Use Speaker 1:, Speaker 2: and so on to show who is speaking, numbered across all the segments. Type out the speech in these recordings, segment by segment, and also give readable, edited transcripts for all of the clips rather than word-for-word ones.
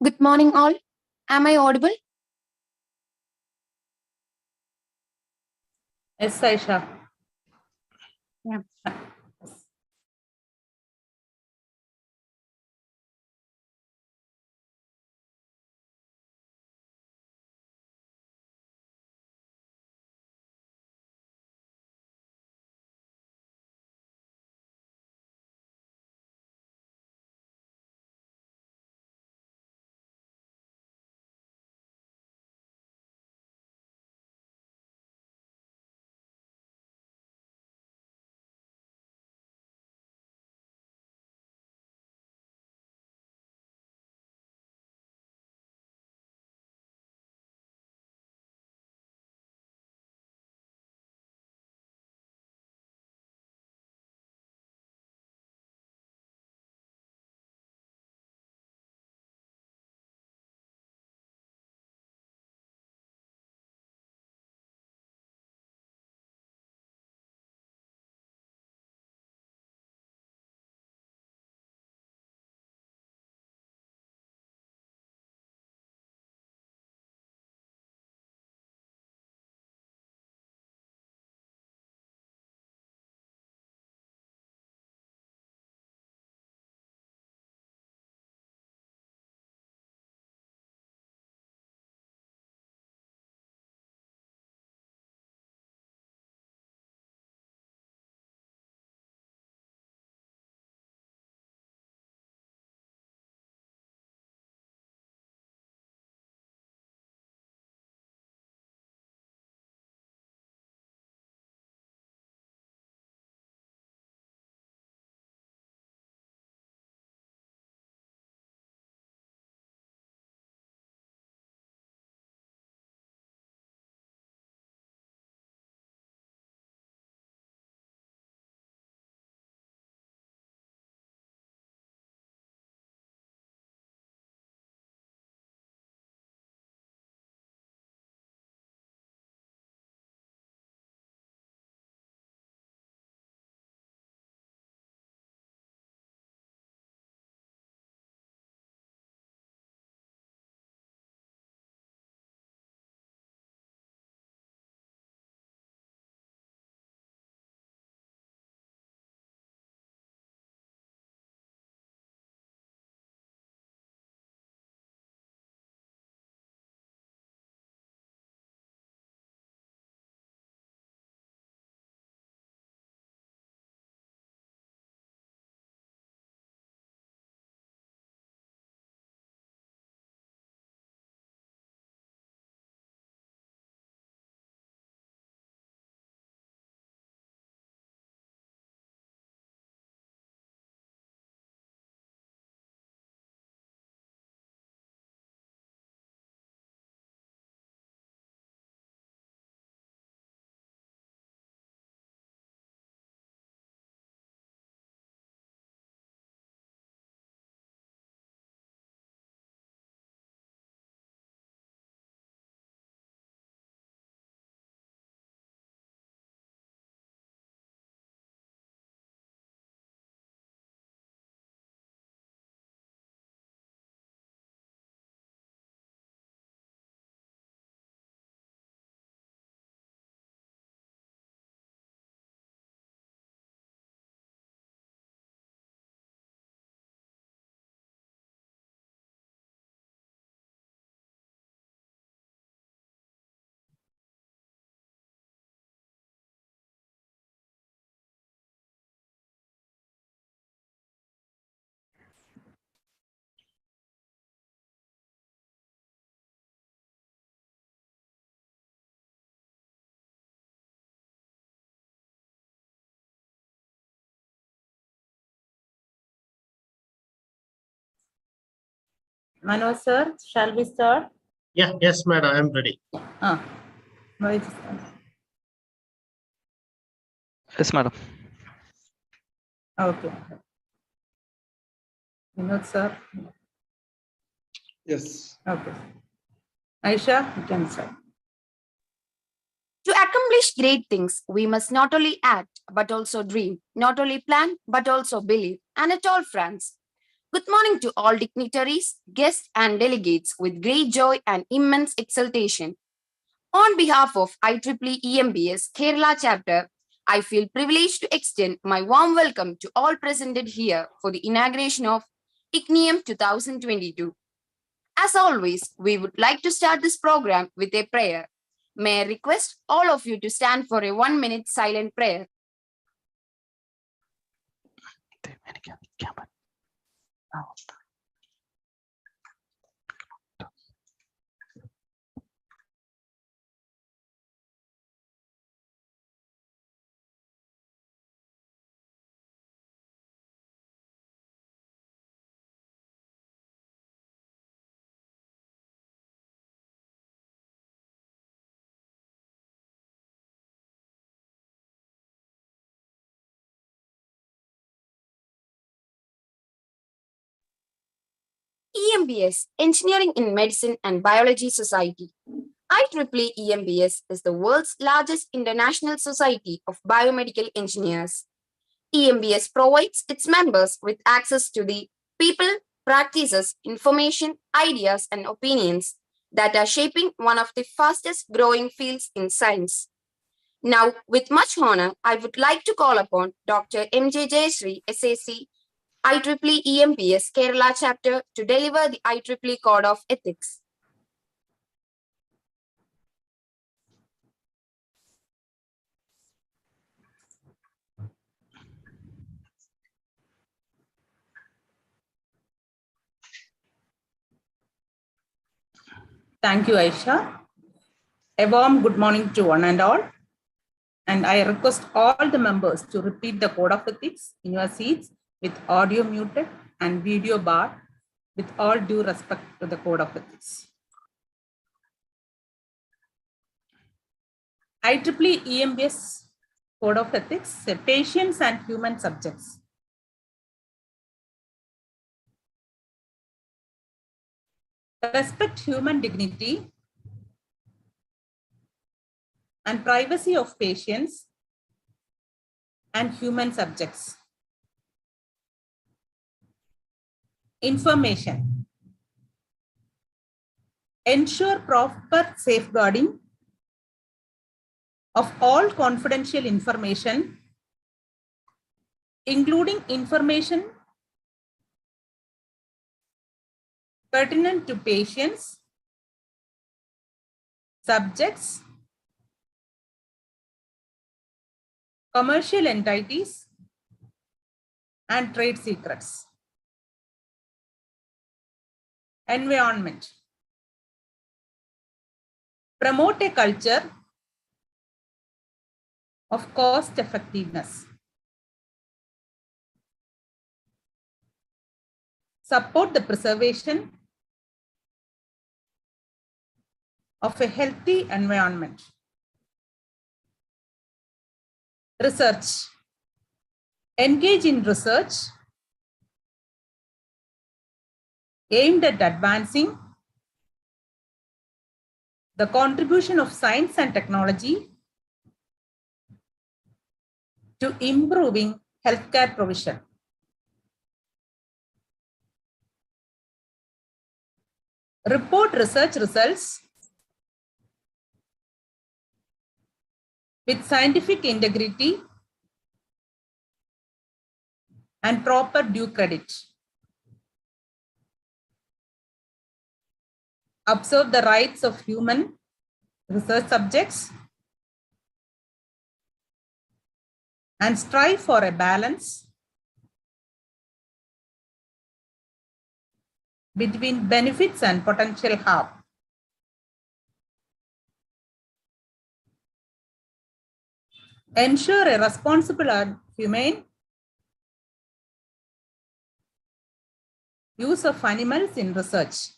Speaker 1: Good morning, all. Am I audible?
Speaker 2: Yes, Aisha.
Speaker 1: Yeah.
Speaker 2: Manoj sir, shall we start?
Speaker 3: Yes, madam, I am ready.
Speaker 2: Manoj.
Speaker 4: Yes, madam.
Speaker 2: Okay. Manoj sir.
Speaker 3: Yes.
Speaker 2: Okay. Aisha, you can start.
Speaker 1: To accomplish great things, we must not only act, but also dream, not only plan, but also believe, and at all fronts. Good morning to all dignitaries, guests, and delegates with great joy and immense exultation. On behalf of IEEE EMBS Kerala chapter, I feel privileged to extend my warm welcome to all presented here for the inauguration of Ignium 2022. As always, we would like to start this program with a prayer. May I request all of you to stand for a 1-minute silent prayer. EMBS, Engineering in Medicine and Biology Society. IEEE EMBS is the world's largest international society of biomedical engineers. EMBS provides its members with access to the people, practices, information, ideas, and opinions that are shaping one of the fastest growing fields in science. Now, with much honor, I would like to call upon Dr. M.J. Jayashree, SAC, IEEE EMBS Kerala chapter to deliver the IEEE Code of Ethics.
Speaker 2: Thank you, Aisha. A warm good morning to one and all. And I request all the members to repeat the code of ethics in your seats with audio muted and video barred with all due respect to the code of ethics. IEEE EMBS Code of Ethics, Patients and Human Subjects. Respect human dignity and privacy of patients and human subjects. Information. Ensure proper safeguarding of all confidential information, including information pertinent to patients, subjects, commercial entities, and trade secrets. Environment. Promote a culture of cost effectiveness. Support the preservation of a healthy environment. Research. Engage in research aimed at advancing the contribution of science and technology to improving healthcare provision. Report research results with scientific integrity and proper due credit. Observe the rights of human research subjects and strive for a balance between benefits and potential harm. Ensure a responsible and humane use of animals in research.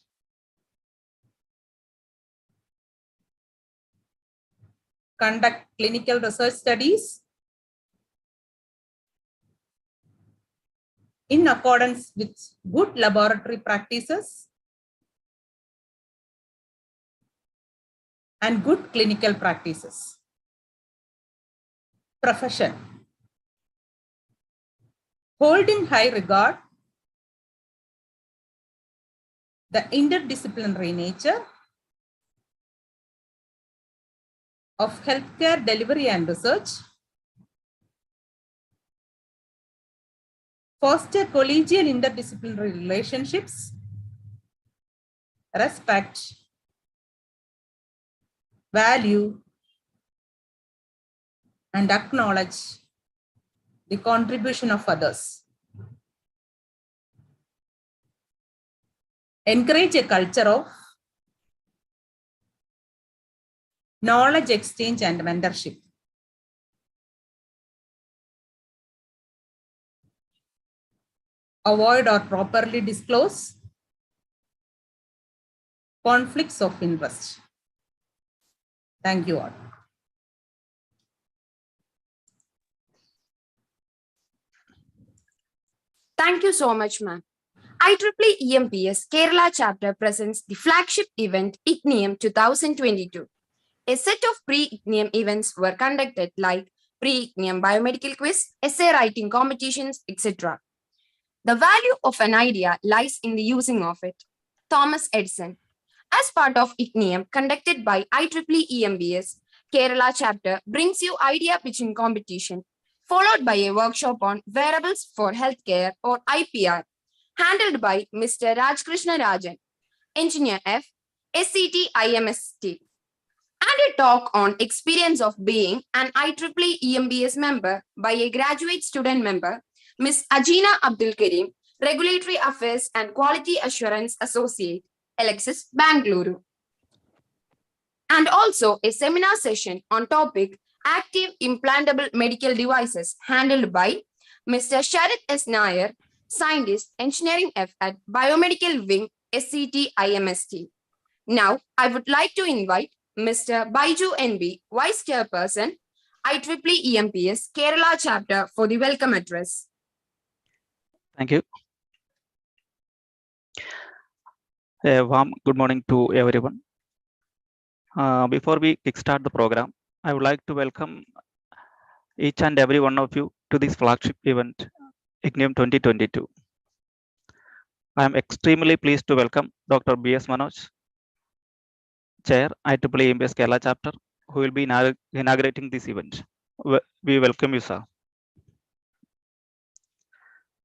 Speaker 2: Conduct clinical research studies in accordance with good laboratory practices and good clinical practices. Profession. Hold in high regard the interdisciplinary nature of healthcare delivery and research, foster collegial interdisciplinary relationships, respect, value, and acknowledge the contribution of others. Encourage a culture of knowledge exchange and mentorship. Avoid or properly disclose conflicts of interest. Thank you all.
Speaker 1: Thank you so much, ma'am. IEEE EMBS Kerala chapter presents the flagship event Ignium 2022. A set of pre-Ignium events were conducted like pre-Ignium biomedical quiz, essay writing competitions, etc. The value of an idea lies in the using of it. Thomas Edison. As part of Ignium conducted by IEEE EMBS, Kerala chapter brings you idea pitching competition, followed by a workshop on wearables for healthcare or IPR, handled by Mr. Rajkrishna Rajan, Engineer F, SCT IMST, and a talk on experience of being an IEEE EMBS member by a graduate student member, Ms. Ajina Abdul Karim, Regulatory Affairs and Quality Assurance Associate, Alexis, Bangalore. And also a seminar session on topic Active Implantable Medical Devices handled by Mr. Sharat S. Nair, Scientist, Engineering F at Biomedical Wing, SCT IMST. Now, I would like to invite Mr. Baiju NB, Vice Chairperson, IEEE EMPS Kerala Chapter for the welcome address.
Speaker 4: Thank you. A warm good morning to everyone. Before we kickstart the program, I would like to welcome each and every one of you to this flagship event, Ignium 2022. I am extremely pleased to welcome Dr. B.S. Manoj, Chair, IEEE EMBS Kerala Chapter, who will be inaugurating this event. We welcome you, sir.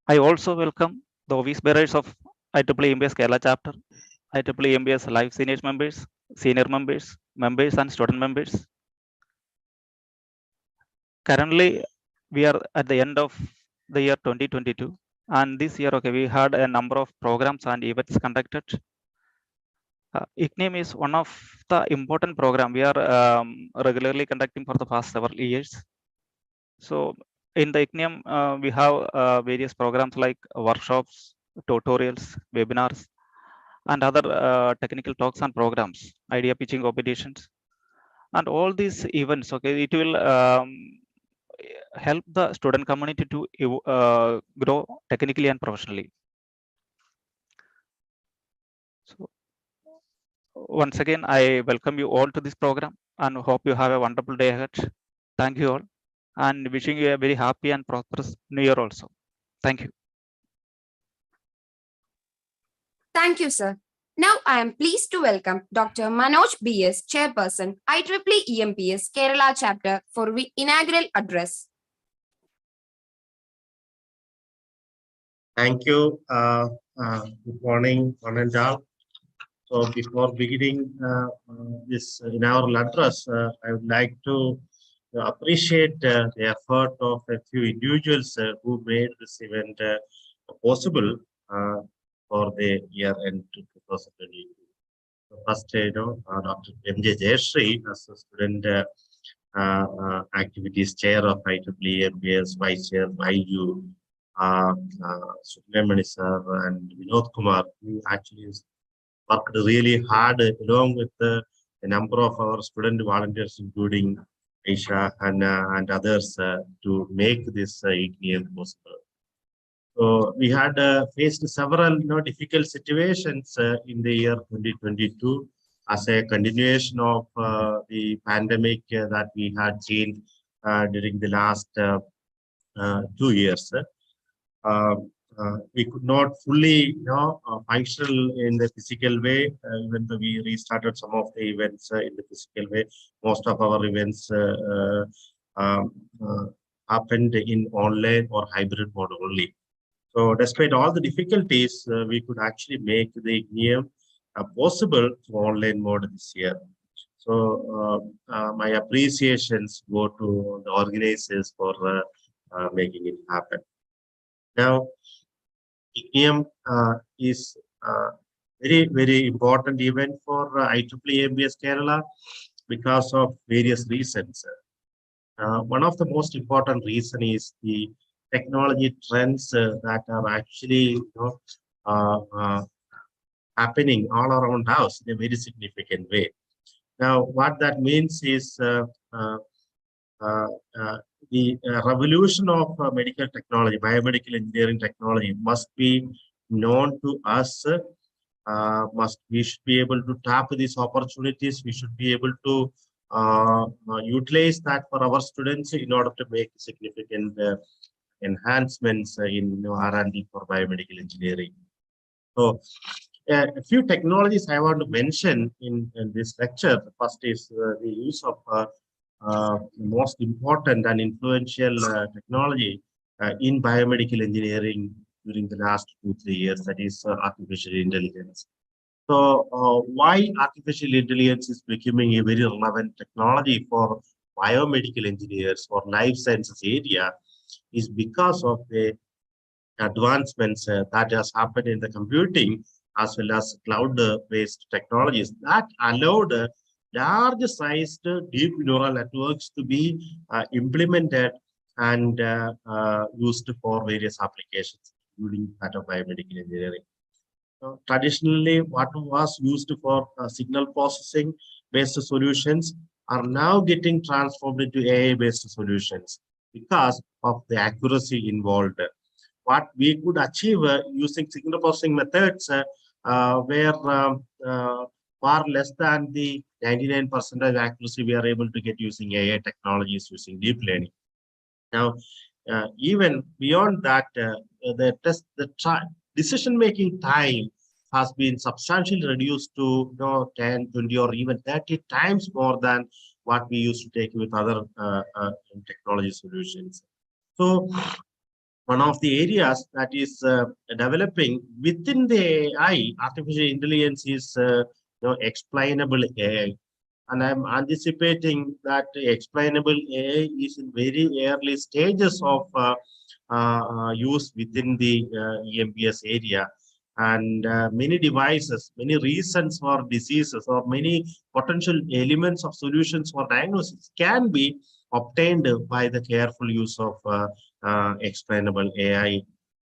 Speaker 4: I also welcome the office bearers of IEEE EMBS Kerala Chapter, IEEE EMBS Live Senior members, members and student members. Currently, we are at the end of the year 2022, and this year, we had a number of programs and events conducted. Ignium is one of the important program we are regularly conducting for the past several years. So in the Ignium, we have various programs like workshops, tutorials, webinars, and other technical talks and programs, idea pitching competitions, and all these events. It will help the student community to grow technically and professionally. So once again, I welcome you all to this program and hope you have a wonderful day ahead. Thank you all, and wishing you a very happy and prosperous New Year also. Thank you.
Speaker 1: Thank you, sir. Now I am pleased to welcome Dr. Manoj B.S., Chairperson, IEEE EMPS Kerala Chapter for the inaugural address.
Speaker 3: Thank you. Good morning, one and all. So before beginning this inaugural address, I would like to appreciate the effort of a few individuals who made this event possible for the year end 2022. First, Dr. M.J. Jayashree, as a student activities chair of IEEE EMBS, Vice Chair Baiju, Subramani sir, and Vinod Kumar, who actually worked really hard along with a number of our student volunteers, including Aisha and others, to make this Ignium possible. So we had faced several difficult situations in the year 2022 as a continuation of the pandemic that we had seen during the last 2 years. we could not fully, functional in the physical way. Even though we restarted some of the events in the physical way, most of our events um, uh, happened in online or hybrid mode only. So, despite all the difficulties, we could actually make the Ignium possible for online mode this year. So, my appreciations go to the organizers for making it happen. Now, Ignium is very important event for IEEE EMBS Kerala because of various reasons. One of the most important reason is the technology trends that are actually happening all around us in a very significant way. Now, what that means is uh, uh, the revolution of medical technology, biomedical engineering technology must be known to us. We should be able to tap these opportunities. We should be able to utilize that for our students in order to make significant enhancements in R&D for biomedical engineering. So, a few technologies I want to mention in this lecture. The first is the use of most important and influential technology in biomedical engineering during the last 2-3 years, that is artificial intelligence. So why artificial intelligence is becoming a very relevant technology for biomedical engineers or life sciences area is because of the advancements that has happened in the computing as well as cloud-based technologies that allowed large-sized deep neural networks to be implemented and used for various applications, including that of biomedical engineering. So traditionally, what was used for signal processing based solutions are now getting transformed into AI-based solutions because of the accuracy involved. What we could achieve using signal processing methods were far less than the 99% accuracy we are able to get using AI technologies using deep learning. Now, even beyond that, the decision-making time has been substantially reduced to 10, 20, or even 30 times more than what we used to take with other technology solutions. So, one of the areas that is developing within the AI, artificial intelligence is explainable AI. And I'm anticipating that explainable AI is in very early stages of use within the EMBS area. And many devices, many reasons for diseases, or many potential elements of solutions for diagnosis can be obtained by the careful use of explainable AI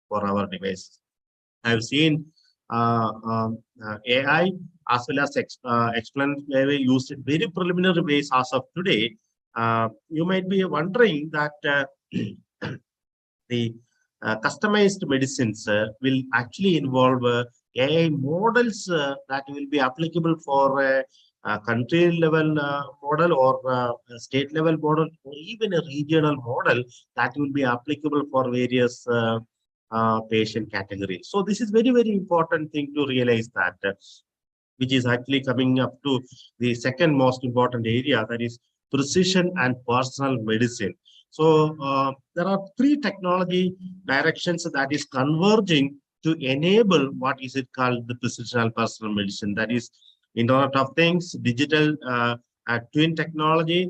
Speaker 3: for our devices. I've seen AI as well as explanatory used in very preliminary ways as of today. You might be wondering that the customized medicines will actually involve AI models that will be applicable for a country level model or a state level model or even a regional model that will be applicable for various patient categories. So this is very important thing to realize that which is actually coming up to the second most important area, that is precision and personal medicine. So there are three technology directions that is converging to enable what is it called the precision and personal medicine. That is Internet of Things, digital twin technology,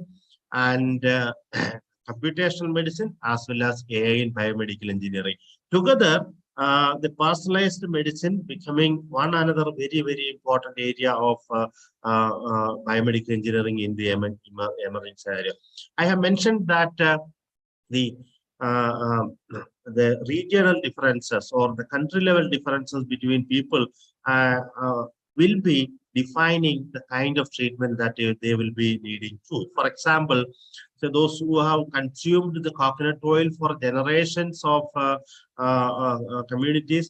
Speaker 3: and computational medicine, as well as AI in biomedical engineering. Together, the personalized medicine becoming one another very important area of biomedical engineering in the emergence area. I have mentioned that the regional differences or the country level differences between people will be defining the kind of treatment that they will be needing to. For example, so those who have consumed the coconut oil for generations of communities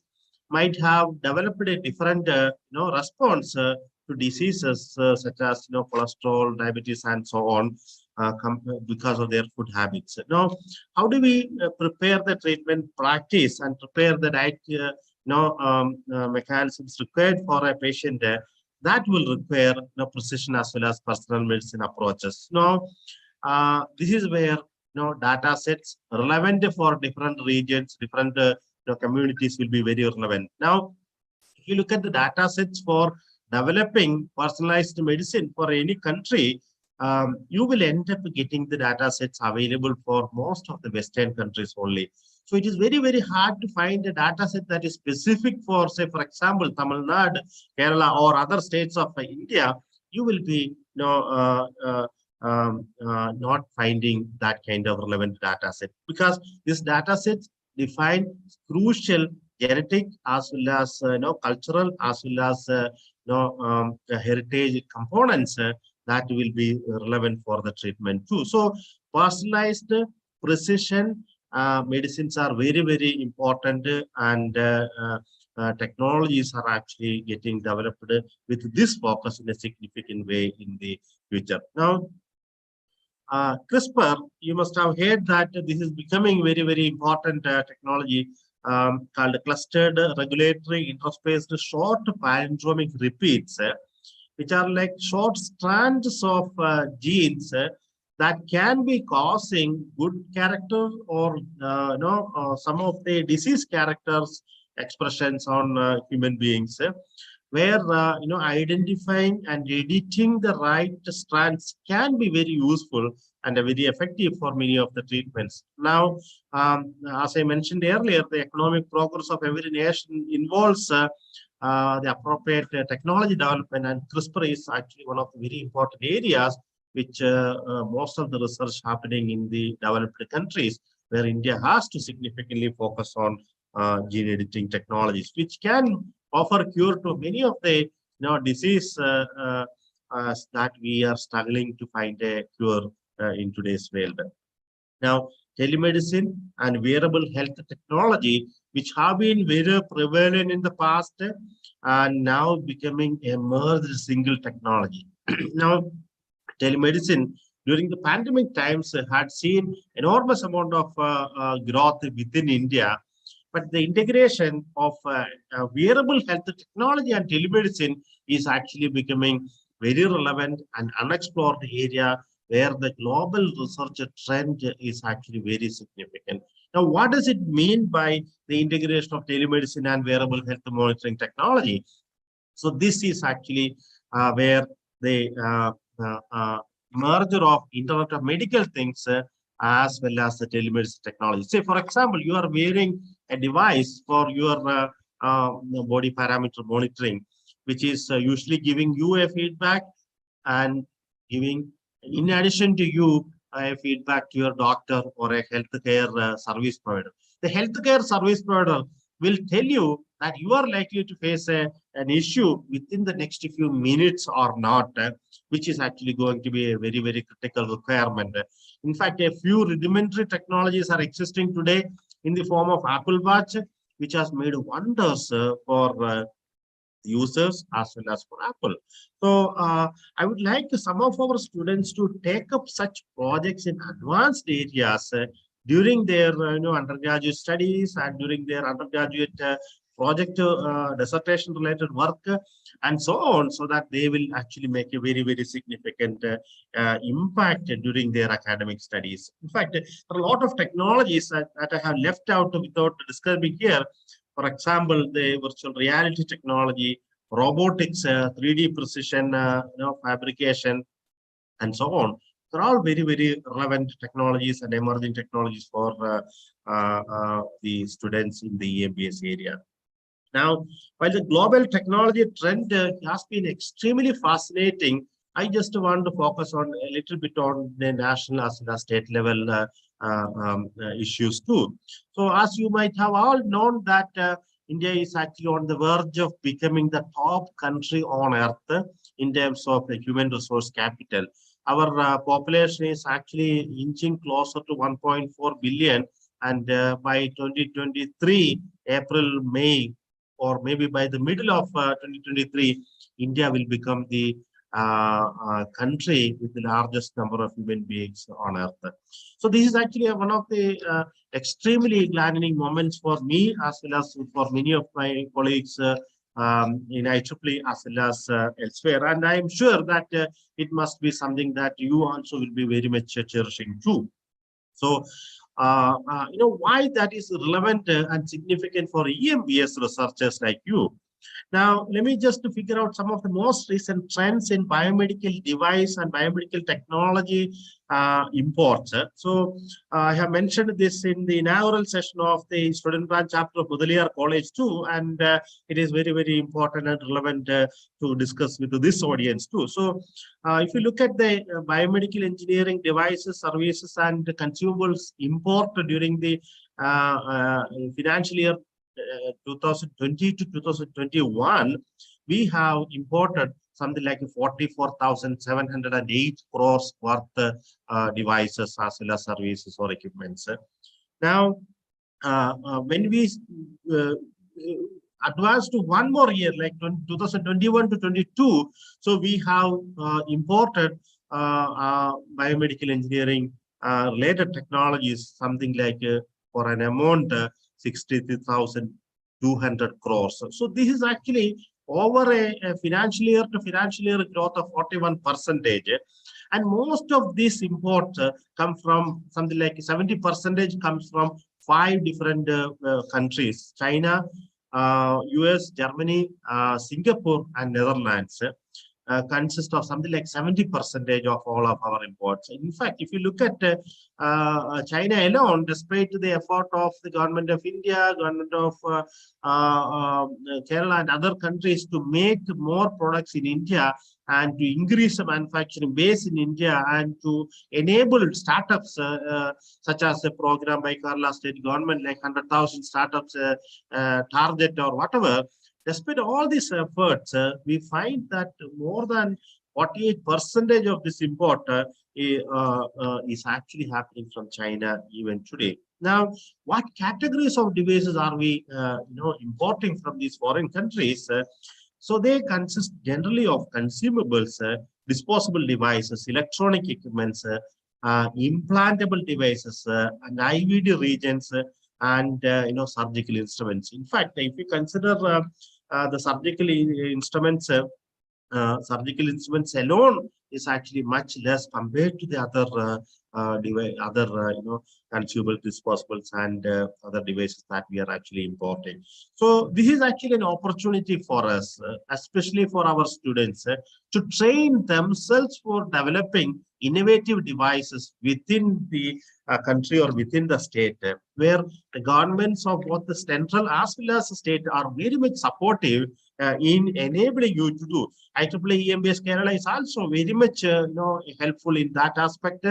Speaker 3: might have developed a different response to diseases such as cholesterol, diabetes, and so on. because of their food habits. Now, how do we prepare the treatment practice and prepare the right mechanisms required for a patient? That will require precision as well as personal medicine approaches. Now, this is where data sets relevant for different regions, different communities will be very relevant. Now, if you look at the data sets for developing personalized medicine for any country, you will end up getting the data sets available for most of the Western countries only. So it is very, very hard to find a data set that is specific for, say, for example, Tamil Nadu, Kerala, or other states of India. You will be not finding that kind of relevant data set, because this data sets define crucial genetic as well as cultural as well as heritage components that will be relevant for the treatment too. So personalized precision medicines are very, very important, and technologies are actually getting developed with this focus in a significant way in the future. Now, CRISPR, you must have heard that this is becoming very, very important technology called clustered regulatory interspaced short palindromic repeats, which are like short strands of genes that can be causing good character or some of the disease characters expressions on human beings, where identifying and editing the right strands can be very useful and very effective for many of the treatments. Now, as I mentioned earlier, the economic progress of every nation involves the appropriate technology development, and CRISPR is actually one of the very important areas which most of the research happening in the developed countries, where India has to significantly focus on gene editing technologies, which can offer cure to many of the disease that we are struggling to find a cure in today's world. Now, telemedicine and wearable health technology, which have been very prevalent in the past, are now becoming a merged single technology. Now, telemedicine during the pandemic times had seen enormous amount of growth within India, but the integration of wearable health technology and telemedicine is actually becoming very relevant and unexplored area where the global research trend is actually very significant. Now, what does it mean by the integration of telemedicine and wearable health monitoring technology? So this is actually where the merger of Internet of Medical Things as well as the telemedicine technology. Say, for example, you are wearing a device for your body parameter monitoring, which is usually giving you a feedback and giving, in addition to you, a feedback to your doctor or a healthcare service provider. The healthcare service provider will tell you that you are likely to face an issue within the next few minutes or not, which is actually going to be a very, very critical requirement. In fact, a few rudimentary technologies are existing today in the form of Apple Watch, which has made wonders for users as well as for Apple. So I would like some of our students to take up such projects in advanced areas during their undergraduate studies and during their undergraduate project dissertation related work and so on, so that they will actually make a very, very significant impact during their academic studies. In fact, there are a lot of technologies that I have left out without describing here. For example, the virtual reality technology, robotics, 3D precision fabrication, and so on. They're all very, very relevant technologies and emerging technologies for the students in the EMBS area. Now, while the global technology trend has been extremely fascinating, I just want to focus on a little bit on the national as well as state level issues too. So, as you might have all known that India is actually on the verge of becoming the top country on earth in terms of the human resource capital. Our population is actually inching closer to 1.4 billion, and by 2023, April, May, or maybe by the middle of 2023, India will become the country with the largest number of human beings on earth. So this is actually one of the extremely gladdening moments for me, as well as for many of my colleagues in IEEE as well as elsewhere. And I'm sure that it must be something that you also will be very much cherishing too. So, why that is relevant and significant for EMBS researchers like you. Now, let me just figure out some of the most recent trends in biomedical device and biomedical technology imports. So, I have mentioned this in the inaugural session of the student branch chapter of Mudaliar College too, and it is very, very important and relevant to discuss with this audience too. So, if you look at the biomedical engineering devices, services, and consumables import during the financial year 2020 to 2021, we have imported something like 44,708 crores worth devices as well as services or equipments. Now, when we advance to one more year, like 2021 to 22, so we have imported biomedical engineering related technologies, something like for an amount 63,200 crores. So this is actually over a financial year to financial year growth of 41%. And most of these imports come from something like 70% comes from 5 different countries: China, US, Germany, Singapore, and Netherlands. Consist of something like 70% of all of our imports. In fact, if you look at China alone, despite the effort of the government of India, government of Kerala and other countries to make more products in India and to increase the manufacturing base in India and to enable startups such as a program by Kerala state government, like 100,000 startups target or whatever. Despite all these efforts, we find that more than 48% of this import is actually happening from China even today. Now, what categories of devices are we importing from these foreign countries? So they consist generally of consumables, disposable devices, electronic equipments, implantable devices, and IVD reagents, and surgical instruments. In fact, if you consider the surgical instruments alone is actually much less compared to the other consumable disposables and other devices that we are actually importing. So this is actually an opportunity for us, especially for our students, to train themselves for developing innovative devices within the country or within the state, where the governments of both the central as well as the state are very much supportive in enabling you to do. IEEE EMBS Kerala is also very much helpful in that aspect.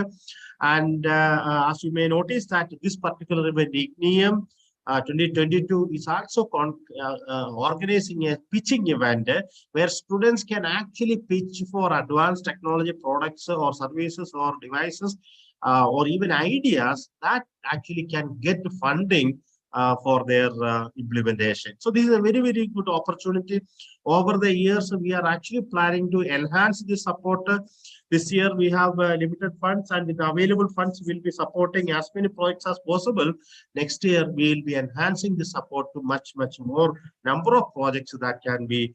Speaker 3: And as you may notice that this particular event, Ignium 2022, is also organizing a pitching event where students can actually pitch for advanced technology products or services or devices or even ideas that actually can get funding for their implementation. So this is a very, very good opportunity. Over the years, we are actually planning to enhance this support. This year, we have limited funds, and with the available funds, we'll be supporting as many projects as possible. Next year, we'll be enhancing the support to much, much more number of projects that can be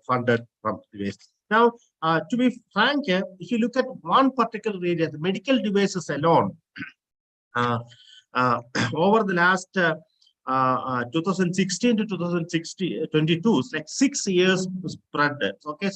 Speaker 3: funded from the waste. Now, to be frank, if you look at one particular area, the medical devices alone, over the last 2016 to 2022, it's like 6 years spread. Okay,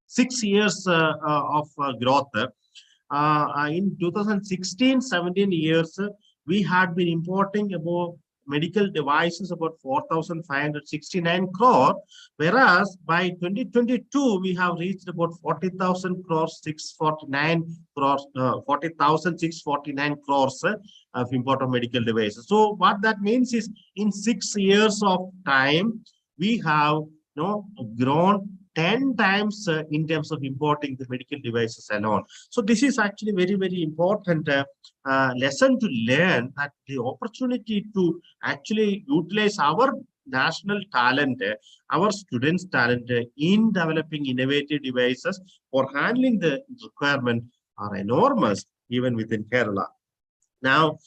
Speaker 3: 6 years of growth. In 2016-17 years, we had been importing about medical devices about 4,569 crore, whereas by 2022 we have reached about 40,000 crores, 649 crores, 40,649 crores of import of medical devices. So what that means is, in 6 years of time, we have grown 10 times in terms of importing the medical devices alone. So this is actually very, very important lesson to learn, that the opportunity to actually utilize our national talent, our students' talent in developing innovative devices for handling the requirement are enormous, even within Kerala. Now,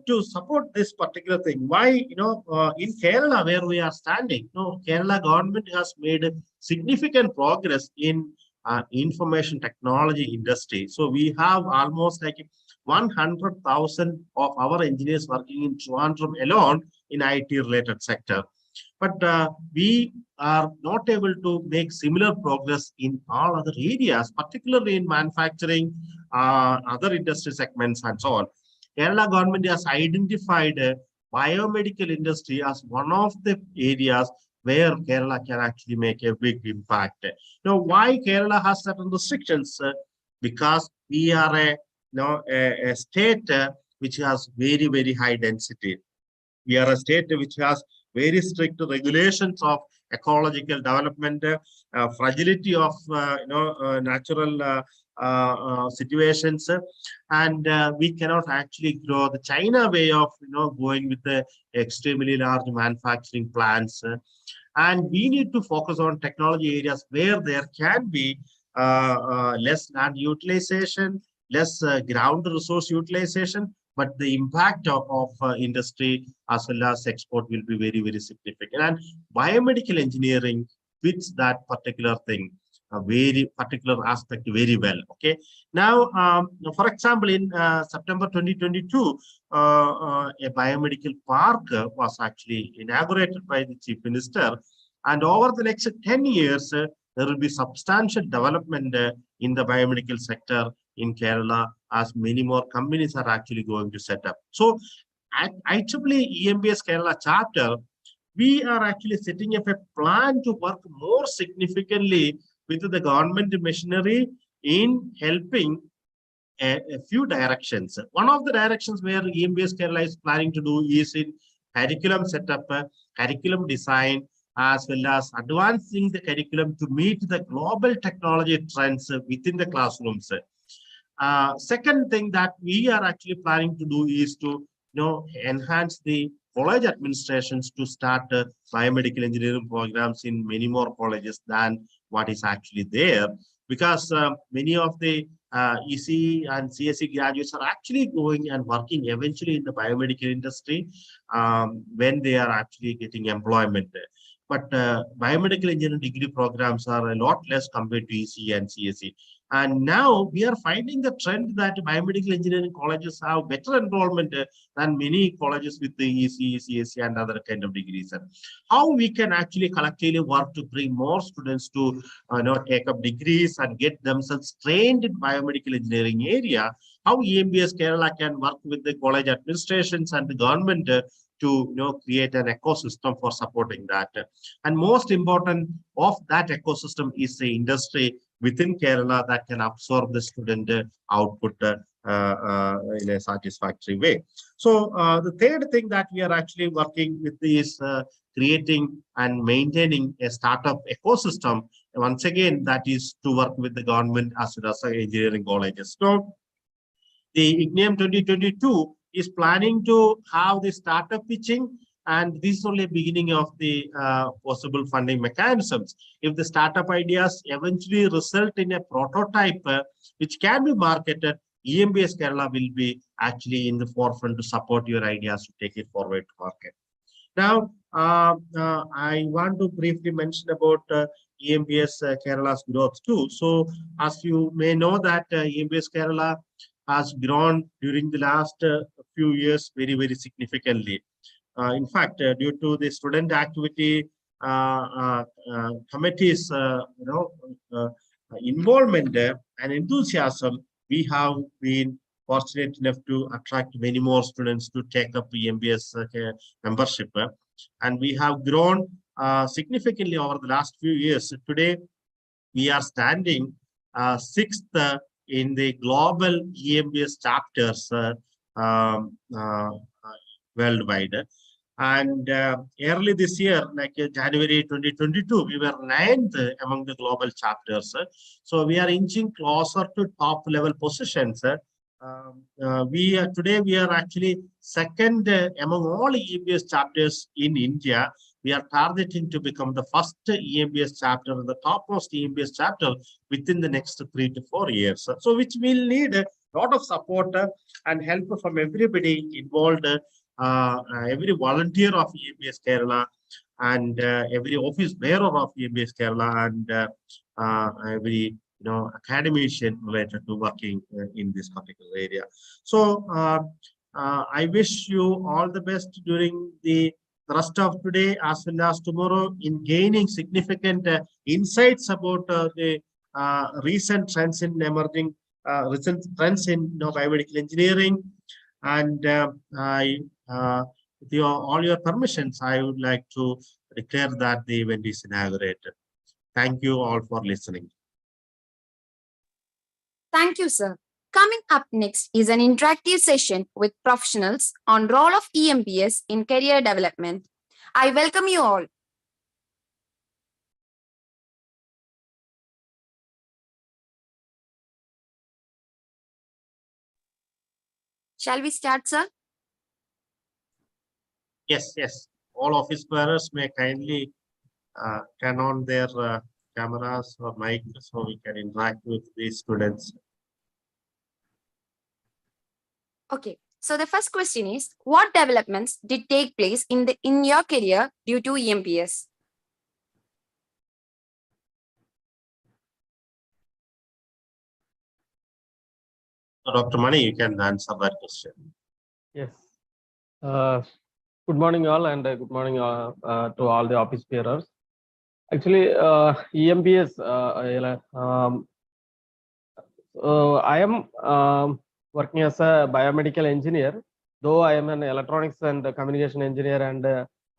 Speaker 3: to support this particular thing, why, in Kerala, where we are standing, Kerala government has made significant progress in information technology industry. So we have almost like 100,000 of our engineers working in Trivandrum alone in IT related sector. But we are not able to make similar progress in all other areas, particularly in manufacturing, other industry segments, and so on. Kerala government has identified biomedical industry as one of the areas where Kerala can actually make a big impact. Now, why Kerala has certain restrictions? Because we are a state which has very, very high density. We are a state which has very strict regulations of ecological development, fragility of natural situations, and we cannot actually grow the China way of going with the extremely large manufacturing plants. And we need to focus on technology areas where there can be less land utilization, less ground resource utilization, but the impact of industry as well as export will be very, very significant. And biomedical engineering fits that particular thing, a very particular aspect very well. Okay. Now, for example, in September 2022, a biomedical park was actually inaugurated by the Chief Minister. And over the next 10 years, there will be substantial development in the biomedical sector in Kerala, as many more companies are actually going to set up. So at IEEE EMBS Kerala chapter, we are actually setting up a plan to work more significantly with the government machinery in helping a few directions. One of the directions where EMBS Kerala is planning to do is in curriculum setup, curriculum design, as well as advancing the curriculum to meet the global technology trends within the classrooms. Second thing that we are actually planning to do is to enhance the college administrations to start biomedical engineering programs in many more colleges than what is actually there, because many of the ECE and CSE graduates are actually going and working eventually in the biomedical industry when they are actually getting employment. But biomedical engineering degree programs are a lot less compared to ECE and CSE. And now we are finding the trend that biomedical engineering colleges have better enrollment than many colleges with the ECE, CSE, and other kind of degrees. And how we can actually collectively work to bring more students to take up degrees and get themselves trained in biomedical engineering area, how EMBS Kerala can work with the college administrations and the government to create an ecosystem for supporting that. And most important of that ecosystem is the industry within Kerala that can absorb the student output in a satisfactory way. So the third thing that we are actually working with is creating and maintaining a startup ecosystem. Once again, that is to work with the government as well as engineering colleges. So the Ignium 2022 is planning to have the startup pitching, and this is only a beginning of the possible funding mechanisms. If the startup ideas eventually result in a prototype which can be marketed, EMBS Kerala will be actually in the forefront to support your ideas to take it forward to market. Now, I want to briefly mention about EMBS Kerala's growth too. So, as you may know that EMBS Kerala has grown during the last few years very, very significantly. In fact, due to the student activity committees, involvement and enthusiasm, we have been fortunate enough to attract many more students to take up EMBS membership. And we have grown significantly over the last few years. Today, we are standing sixth in the global EMBS chapters worldwide. And early this year, like January 2022, we were 9th among the global chapters. So we are inching closer to top level positions Today we are actually second among all EMBS chapters in India. We are targeting to become the first EMBS chapter, the topmost EMBS chapter within the next 3 to 4 years. So which will need a lot of support and help from everybody involved, every volunteer of EMBS Kerala, and every office bearer of EMBS Kerala, and every academician related to working in this particular area. So I wish you all the best during the rest of today as well as tomorrow in gaining significant insights about the recent trends in emerging recent trends in biomedical engineering. And with all your permissions, I would like to declare that the event is inaugurated. Thank you all for listening.
Speaker 1: Thank you, sir. Coming up next is an interactive session with professionals on role of EMBS in career development. I welcome you all. Shall we start, sir?
Speaker 3: Yes, yes. All office bearers may kindly turn on their cameras or mic so we can interact with the students.
Speaker 1: Okay. So the first question is, what developments did take place in your career due to EMBS?
Speaker 3: So Dr. Mani, you can answer that question.
Speaker 5: Yes. Good morning, all, and good morning to all the office bearers. Actually, EMBS, I am working as a biomedical engineer, though I am an electronics and communication engineer, and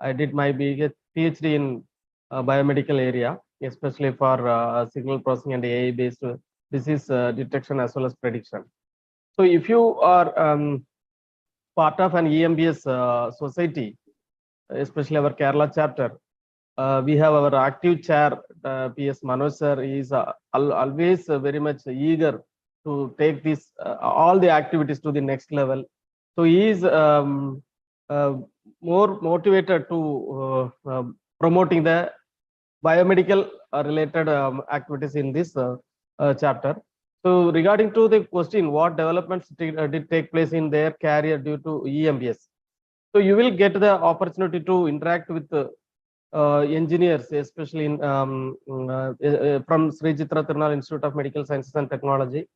Speaker 5: I did my PhD in biomedical area, especially for signal processing and AI-based disease detection as well as prediction. So if you are part of an EMBS society, especially our Kerala chapter, we have our active chair, PS Manoj sir. He is always very much eager to take this all the activities to the next level. So he is more motivated to promoting the biomedical related activities in this chapter. So regarding to the question, what developments did take place in their career due to EMBS? So you will get the opportunity to interact with engineers, especially in, from Sri Chitra Tirunal Institute of Medical Sciences and Technology.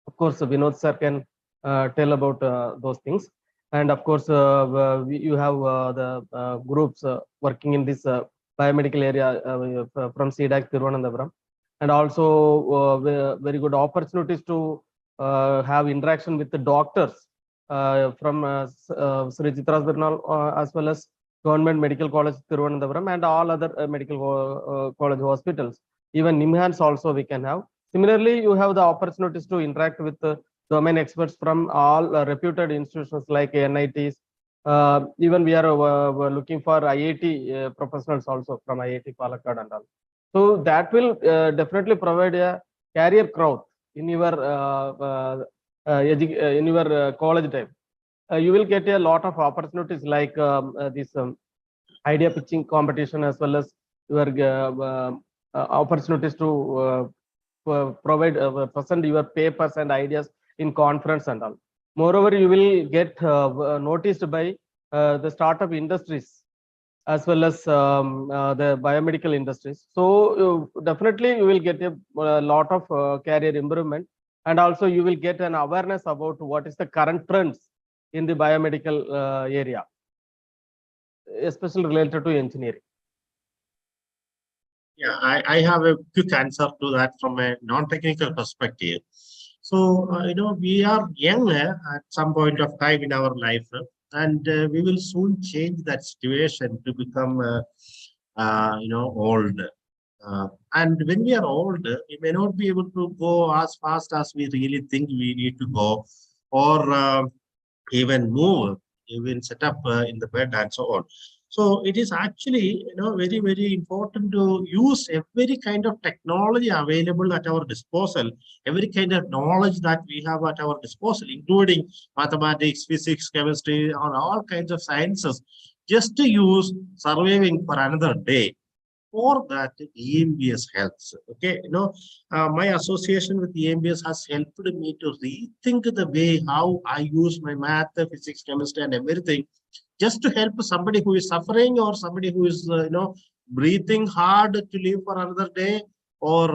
Speaker 5: Of course, Vinod sir can tell about those things. And of course, you have the groups working in this biomedical area from CDAC Thiruvananthapuram. And also very good opportunities to have interaction with the doctors from Sri Chitra Tirunal as well as Government Medical College Thiruvananthapuram and all other medical college hospitals. Even NIMHANS also we can have. Similarly, you have the opportunities to interact with domain experts from all reputed institutions like NITs. Even we are looking for IIT professionals also from IIT Palakkad and all. So that will definitely provide a career growth in your college time. You will get a lot of opportunities like this idea pitching competition as well as your opportunities to provide present your papers and ideas in conference and all. Moreover, you will get noticed by the startup industries as well as the biomedical industries. So definitely you will get a lot of career improvement, and also you will get an awareness about what is the current trends in the biomedical area, especially related to engineering.
Speaker 3: Yeah, I have a quick answer to that from a non-technical perspective. So, we are young at some point of time in our life, and we will soon change that situation to become, old. And when we are old, we may not be able to go as fast as we really think we need to go, or even move, even sit up in the bed and so on. So it is actually, very, very important to use every kind of technology available at our disposal, every kind of knowledge that we have at our disposal, including mathematics, physics, chemistry, or all kinds of sciences, just to use surviving for another day. For that, EMBS helps. Okay, my association with EMBS has helped me to rethink the way how I use my math, physics, chemistry, and everything, just to help somebody who is suffering, or somebody who is breathing hard to live for another day, or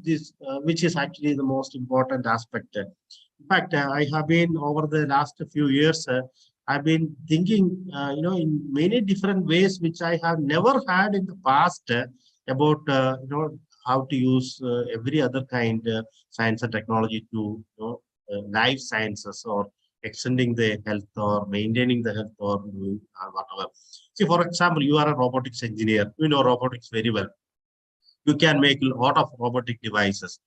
Speaker 3: this which is actually the most important aspect. In fact, I have been over the last few years, I've been thinking, in many different ways, which I have never had in the past, about, how to use every other kind science and technology to, life sciences, or extending the health, or maintaining the health, or doing whatever. See, for example, you are a robotics engineer. You know robotics very well. You can make a lot of robotic devices.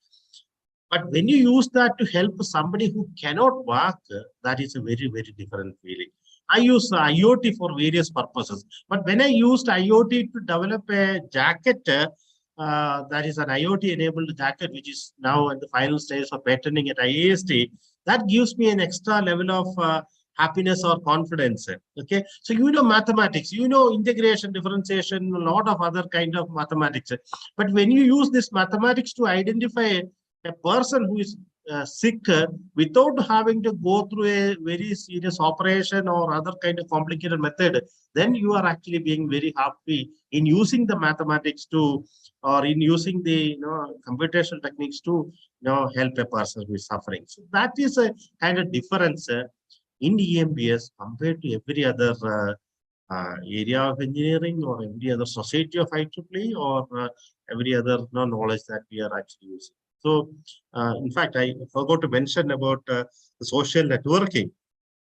Speaker 3: But when you use that to help somebody who cannot walk, that is a very, very different feeling. I use IoT for various purposes. But when I used IoT to develop a jacket, that is an IoT-enabled jacket, which is now at the final stage of patenting at IAST, that gives me an extra level of happiness or confidence. Okay, so mathematics, integration, differentiation, a lot of other kind of mathematics. But when you use this mathematics to identify a person who is sick, without having to go through a very serious operation or other kind of complicated method, then you are actually being very happy in using the mathematics to, or in using the computational techniques to help a person who is suffering. So that is a kind of difference in EMBS compared to every other area of engineering, or every other society of IEEE, or every other knowledge that we are actually using. So, in fact, I forgot to mention about the social networking.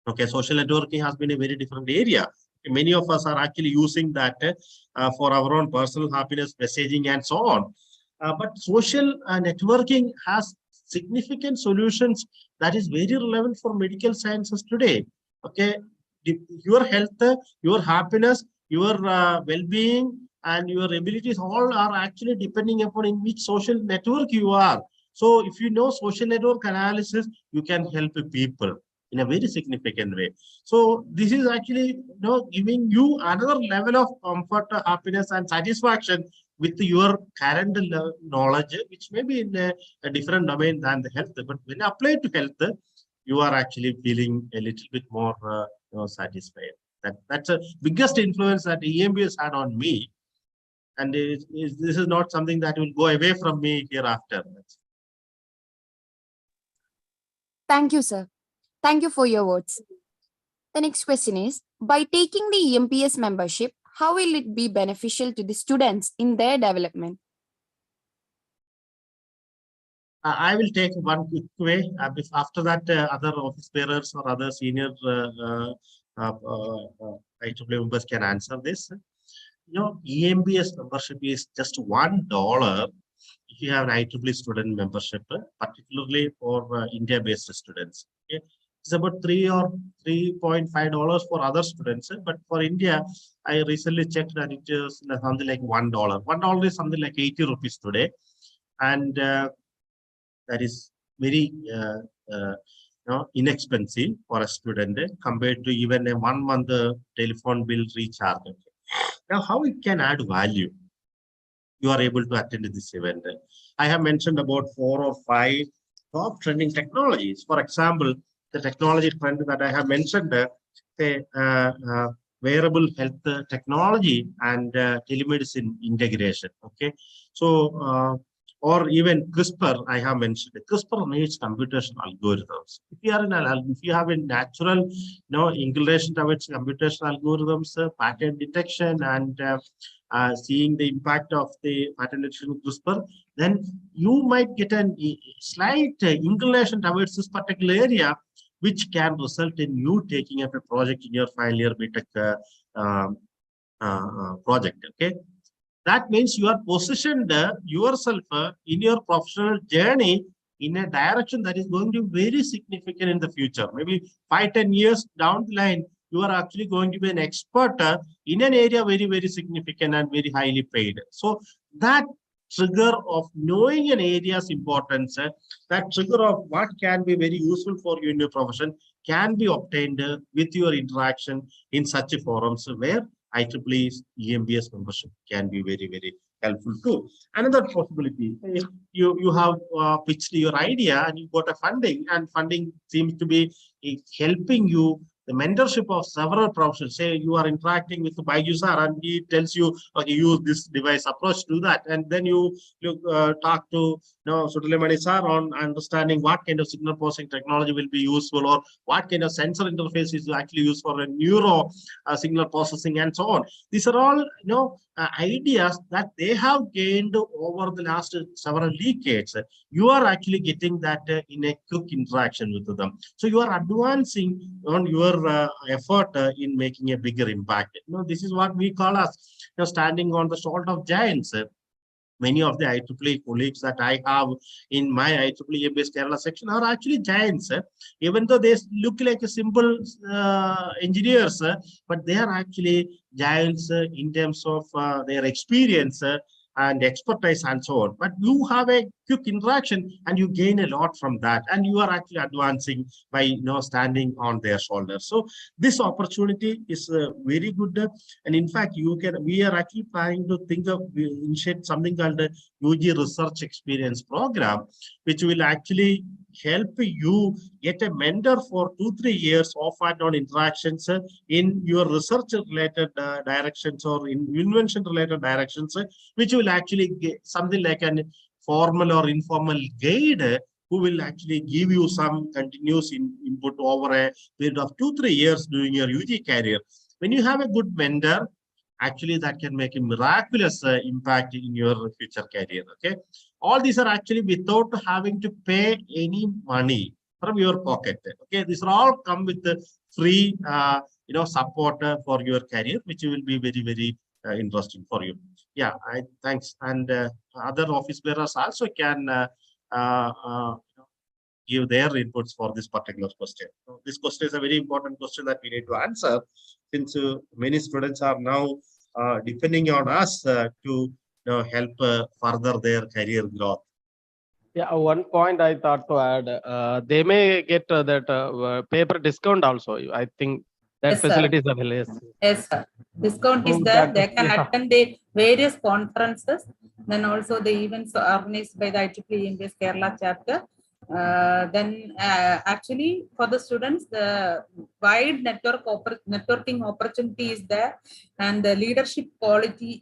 Speaker 3: Okay, social networking has been a very different area. Many of us are actually using that for our own personal happiness, messaging, and so on. But social networking has significant solutions that is very relevant for medical sciences today. Okay, your health, your happiness, your well-being, and your abilities all are actually depending upon in which social network you are. So if you know social network analysis, you can help people in a very significant way. So this is actually giving you another level of comfort, happiness, and satisfaction with your current knowledge, which may be in a different domain than the health. But when applied to health, you are actually feeling a little bit more satisfied. That's the biggest influence that EMBS had on me. And this is not something that will go away from me hereafter.
Speaker 1: Thank you, sir. Thank you for your words. The next question is, by taking the EMPS membership, how will it be beneficial to the students in their development?
Speaker 3: I will take one quick way. After that, other office bearers or other senior IEEE members can answer this. EMBS membership is just $1 if you have an IEEE student membership, particularly for India-based students. Okay? It's about $3 or $3.5 for other students, but for India, I recently checked that it is something like $1. $1 is something like 80 rupees today, and that is very inexpensive for a student compared to even a 1 month telephone bill recharge. Now, how it can add value? You are able to attend this event. I have mentioned about 4 or 5 top trending technologies. For example, the technology trend that I have mentioned, wearable health technology and telemedicine integration. Okay, so or even CRISPR, I have mentioned. CRISPR needs computational algorithms. If you have a natural, inclination towards computational algorithms, pattern detection, and seeing the impact of the pattern detection of CRISPR, then you might get a slight inclination towards this particular area, which can result in you taking up a project in your final year BTech project. Okay. That means you are positioned yourself in your professional journey in a direction that is going to be very significant in the future. Maybe 5-10 years down the line, you are actually going to be an expert in an area very, very significant and very highly paid. So that trigger of knowing an area's importance, that trigger of what can be very useful for you in your profession can be obtained with your interaction in such forums where IEEE's EMBS membership can be very, very helpful too. Another possibility, if you have pitched your idea and you got a funding, and funding seems to be helping you the mentorship of several professionals. Say you are interacting with the Baiju sir and he tells you, okay, use this device approach to that. And then you talk to Sudalemani sir on understanding what kind of signal processing technology will be useful, or what kind of sensor interface is actually used for a neuro signal processing and so on. These are all ideas that they have gained over the last several decades. You are actually getting that in a quick interaction with them. So you are advancing on your effort in making a bigger impact. This is what we call as standing on the shoulder of giants. Many of the IEEE colleagues that I have in my IEEE EMBS Kerala section are actually giants. Even though they look like a simple engineers, but they are actually giants in terms of their experience and expertise and so on. But you have a quick interaction and you gain a lot from that, and you are actually advancing by standing on their shoulders. So this opportunity is very good, and in fact we are actually trying to initiate something called a UG research experience program, which will actually help you get a mentor for 2-3 years off and on interactions in your research related directions or in invention related directions, which will actually get something like an formal or informal guide who will actually give you some continuous input over a period of 2-3 years during your UG career. When you have a good mentor, actually that can make a miraculous impact in your future career. Okay, all these are actually without having to pay any money from your pocket. Okay, these are all come with the free support for your career, which will be very, very interesting for you. Yeah, thanks. And other office bearers also can give their inputs for this particular question. So this question is a very important question that we need to answer, since many students are now depending on us to help further their career growth.
Speaker 5: Yeah, one point I thought to add, they may get that paper discount also. I think that
Speaker 2: Yes,
Speaker 5: facility is available.
Speaker 2: Yes, sir. Discount is
Speaker 5: So
Speaker 2: there. They can
Speaker 5: yeah.
Speaker 2: attend the various conferences. Then also the events are organized by the IEEE EMBS Kerala chapter. Actually for the students, the wide networking opportunity is there, and the leadership qualities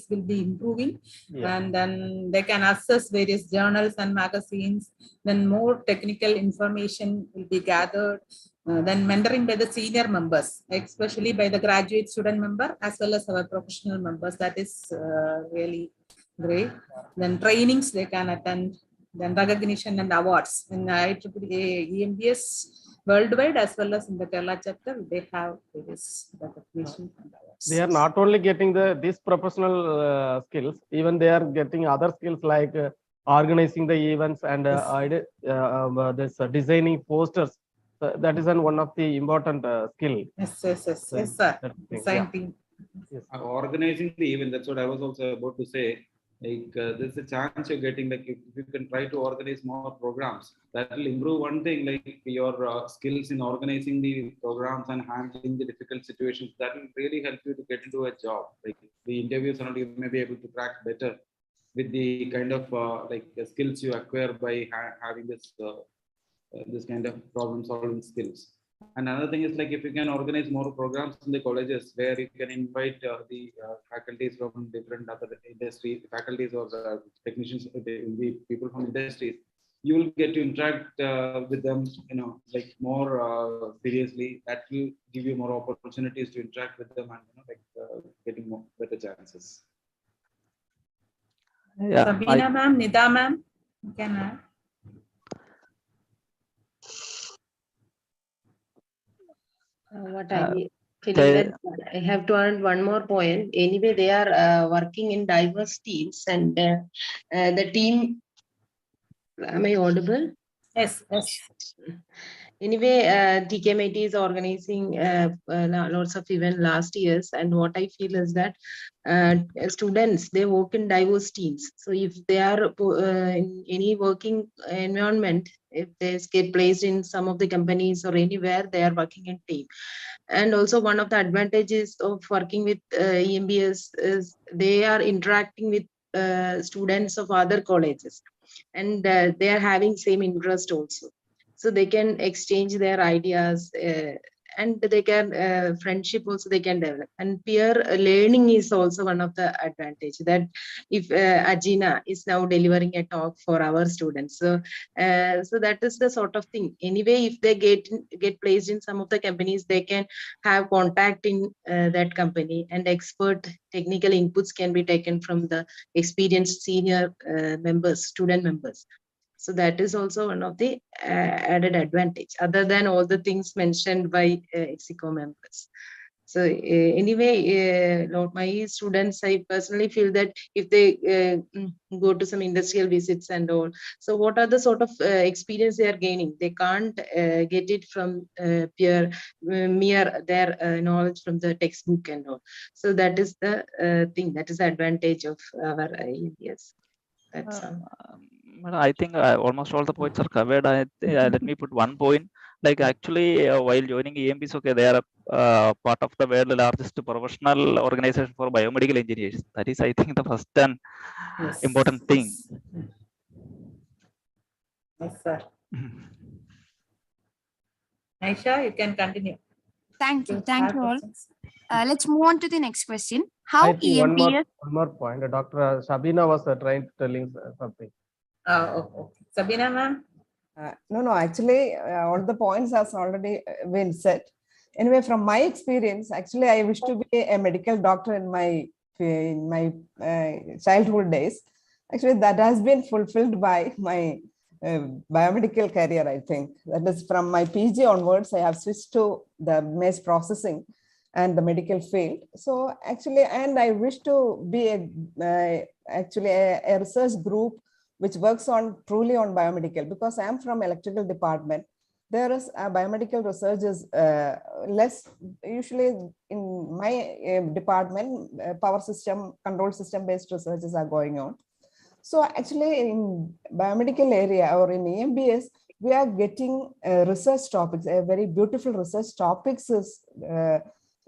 Speaker 2: will be improving.
Speaker 5: Yeah.
Speaker 2: And then they can access various journals and magazines. Then more technical information will be gathered. Then mentoring by the senior members, especially by the graduate student member as well as our professional members. That is really great. Then trainings they can attend. Then recognition and awards in IEEE EMBS worldwide as well as in the Kerala chapter, they have various recognition and awards.
Speaker 5: They are not only getting these professional skills, even they are getting other skills like organizing the events and this designing posters. That is one of the important skill.
Speaker 2: Yes, sir. Same thing.
Speaker 5: Yes.
Speaker 6: Organizing the event, that's what I was also about to say. Like there's a chance you're getting, like if you can try to organize more programs, that will improve one thing, like your skills in organizing the programs and handling the difficult situations. That will really help you to get into a job. Like the interviews, and you may be able to crack better with the kind of skills you acquire by having this this kind of problem solving skills. And another thing is, like, if you can organize more programs in the colleges where you can invite the faculties from different other industries, faculties or the technicians, the people from industries, you will get to interact with them, like more seriously. That will give you more opportunities to interact with them and getting more better chances.
Speaker 4: Yeah,
Speaker 2: Sabina ma'am, Nida ma'am, you can add.
Speaker 7: What I feeling that I have to add one more point. Anyway, they are working in diverse teams, and the team. Am I audible?
Speaker 2: Yes.
Speaker 7: Anyway, TKMIT is organizing lots of events last years, and what I feel is that students, they work in diverse teams. So if they are in any working environment, if they get placed in some of the companies or anywhere, they are working in team. And also one of the advantages of working with EMBS is they are interacting with students of other colleges, and they are having same interest also, so they can exchange their ideas, and they can friendship also they can develop, and peer learning is also one of the advantage, that if Ajina is now delivering a talk for our students, so so that is the sort of thing. Anyway, if they get placed in some of the companies, they can have contact in that company, and expert technical inputs can be taken from the experienced senior members, student members. So that is also one of the added advantage, other than all the things mentioned by EXICO members. So anyway, my students, I personally feel that if they go to some industrial visits and all, so what are the sort of experience they are gaining? They can't get it from mere their knowledge from the textbook and all. So that is the thing, that is the advantage of our IELTS. That's all.
Speaker 4: I think almost all the points are covered. Let me put one point. Like actually, while joining EMBS, okay, they are part of the world's largest professional organization for biomedical engineers. That is, I think, the first and important thing.
Speaker 2: Yes, sir. Aisha, you can continue.
Speaker 1: Thank you all. Let's move on to the next question. How
Speaker 5: I think
Speaker 1: EMBS?
Speaker 5: one more point. Dr. Sabina was trying to telling something.
Speaker 2: Okay. Sabina, ma'am.
Speaker 8: No, actually, all the points has already been said. Anyway, from my experience, actually, I wish to be a medical doctor in my childhood days. Actually, that has been fulfilled by my biomedical career, I think. That is from my PG onwards, I have switched to the mass processing and the medical field. So actually, and I wish to be a research group which works on truly on biomedical, because I am from electrical department. There is biomedical research is less usually in my department. Power system, control system based researches are going on. So actually in biomedical area or in EMBS, we are getting research topics, a very beautiful research topics is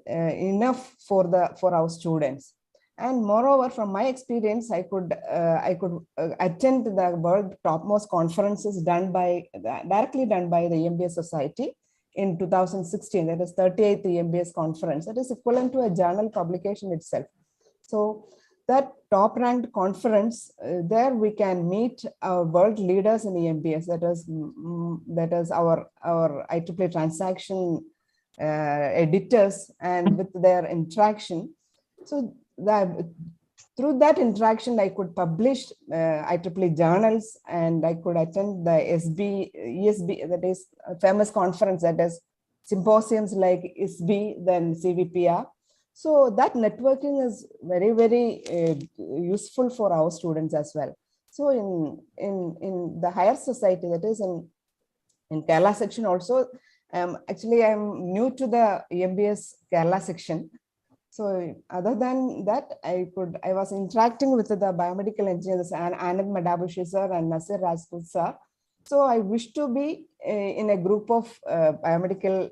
Speaker 8: enough for our students. And moreover, from my experience, I could attend the world topmost conferences directly done by the EMBS Society in 2016. That is 38th EMBS conference. That is equivalent to a journal publication itself. So that top ranked conference, there we can meet our world leaders in EMBS. That is our IEEE transaction editors, and with their interaction. So through that interaction, I could publish IEEE journals, and I could attend the ESB, that is a famous conference, that is symposiums like ISB, then CVPR. So that networking is very, very useful for our students as well. So in the higher society, that is in Kerala section also, actually I'm new to the EMBS Kerala section. So other than that, I was interacting with the biomedical engineers and Anand Madabushi sir and Nasir Rajput sir. So I wish to be in a group of biomedical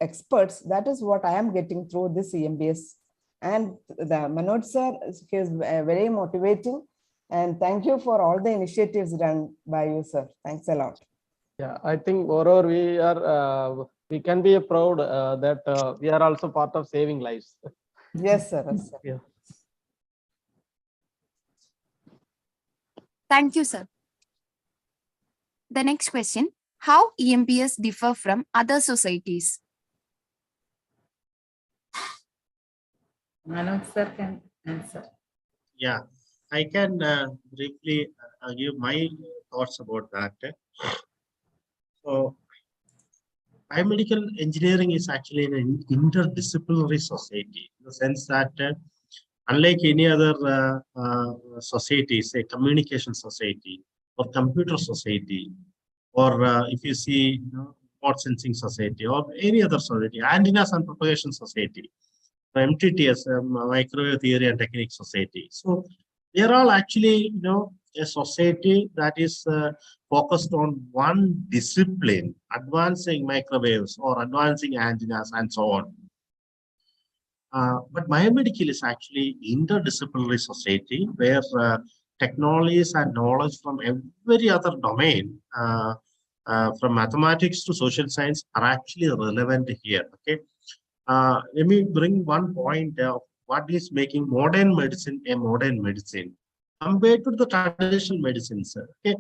Speaker 8: experts. That is what I am getting through this EMBS. And the Manoj sir is very motivating. And thank you for all the initiatives done by you, sir. Thanks a lot.
Speaker 5: Yeah, I think moreover we can be proud that we are also part of saving lives.
Speaker 8: Yes, sir. Yes, sir.
Speaker 5: Yeah.
Speaker 1: Thank you, sir. The next question: how EMBS differ from other societies?
Speaker 2: Manoj sir can answer.
Speaker 3: Yeah, I can briefly give my thoughts about that. So, biomedical engineering is actually an interdisciplinary society, in the sense that unlike any other societies, a communication society or computer society, or if you see remote sensing society or any other society, antennas and propagation society, MTTS, microwave theory and technique society. So they are all actually, a society that is focused on one discipline, advancing microwaves or advancing antennas and so on. But biomedical is actually interdisciplinary society where technologies and knowledge from every other domain, from mathematics to social science, are actually relevant here. Okay, let me bring one point of what is making modern medicine a modern medicine compared to the traditional medicines. Okay,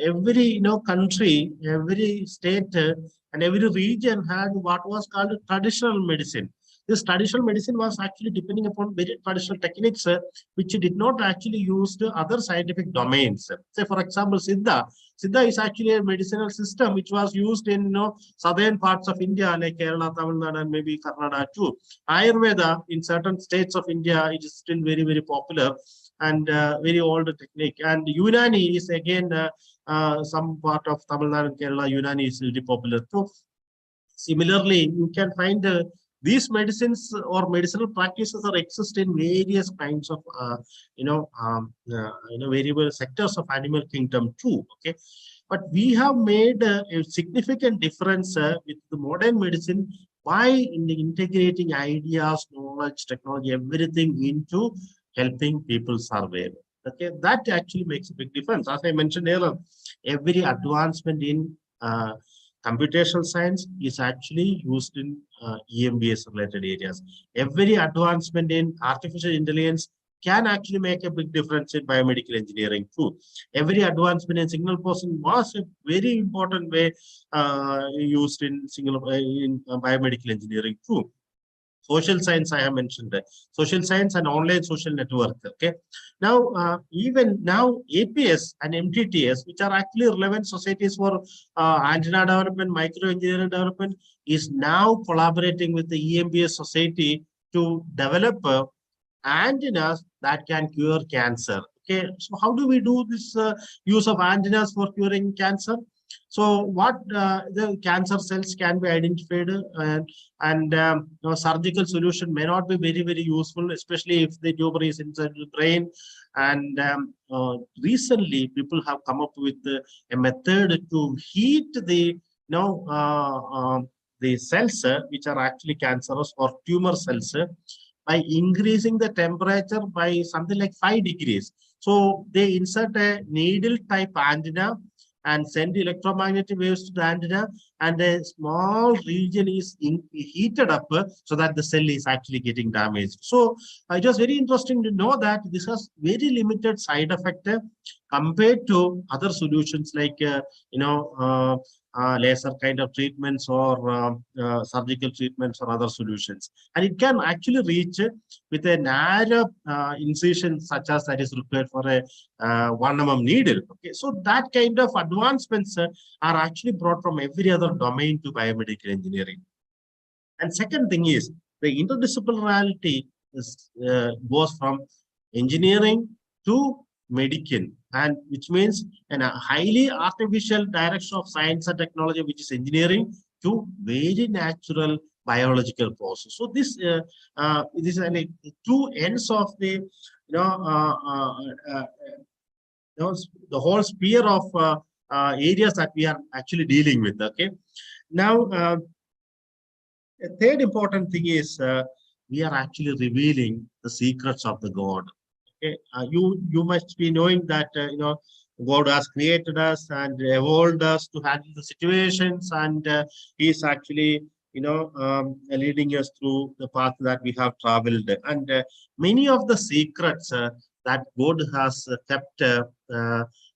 Speaker 3: every country, every state, and every region had what was called traditional medicine. This traditional medicine was actually depending upon very traditional techniques, which did not actually use the other scientific domains. Say, for example, Siddha. Siddha is actually a medicinal system which was used in southern parts of India, like Kerala, Tamil Nadu, and maybe Karnataka too. Ayurveda in certain states of India, it is still very, very popular and very old technique. And Unani is again some part of Tamil Nadu and Kerala. Unani is really popular too. Similarly, you can find these medicines or medicinal practices are exist in various kinds of variable sectors of animal kingdom too. Okay, but we have made a significant difference with the modern medicine by integrating ideas, knowledge, technology, everything into helping people survive. Okay, that actually makes a big difference. As I mentioned earlier, every advancement in computational science is actually used in EMBS related areas. Every advancement in artificial intelligence can actually make a big difference in biomedical engineering too. Every advancement in signal processing was a very important way used in biomedical engineering too. Social science, I have mentioned that. Social science and online social network. Okay. Now, even now, APS and MTTS, which are actually relevant societies for antenna development, microengineering development, is now collaborating with the EMBS society to develop antennas that can cure cancer. Okay. So how do we do this use of antennas for curing cancer? So what the cancer cells can be identified and surgical solution may not be very, very useful, especially if the tumor is inside the brain. And recently people have come up with a method to heat the cells which are actually cancerous or tumor cells by increasing the temperature by something like 5 degrees. So they insert a needle type antenna and send electromagnetic waves to the antenna, and a small region is heated up so that the cell is actually getting damaged. So it was very interesting to know that this has very limited side effect compared to other solutions like laser kind of treatments or surgical treatments or other solutions. And it can actually reach with a narrow incision such as that is required for a 1 mm needle. Okay, so that kind of advancements are actually brought from every other domain to biomedical engineering. And second thing is the interdisciplinarity is, goes from engineering to medicine, and which means a highly artificial direction of science and technology, which is engineering, to very natural biological process. So this is like two ends of the the whole sphere of areas that we are actually dealing with. Okay, now a third important thing is we are actually revealing the secrets of the God. Okay, you must be knowing that God has created us and evolved us to handle the situations, and He is actually leading us through the path that we have traveled. And many of the secrets that God has kept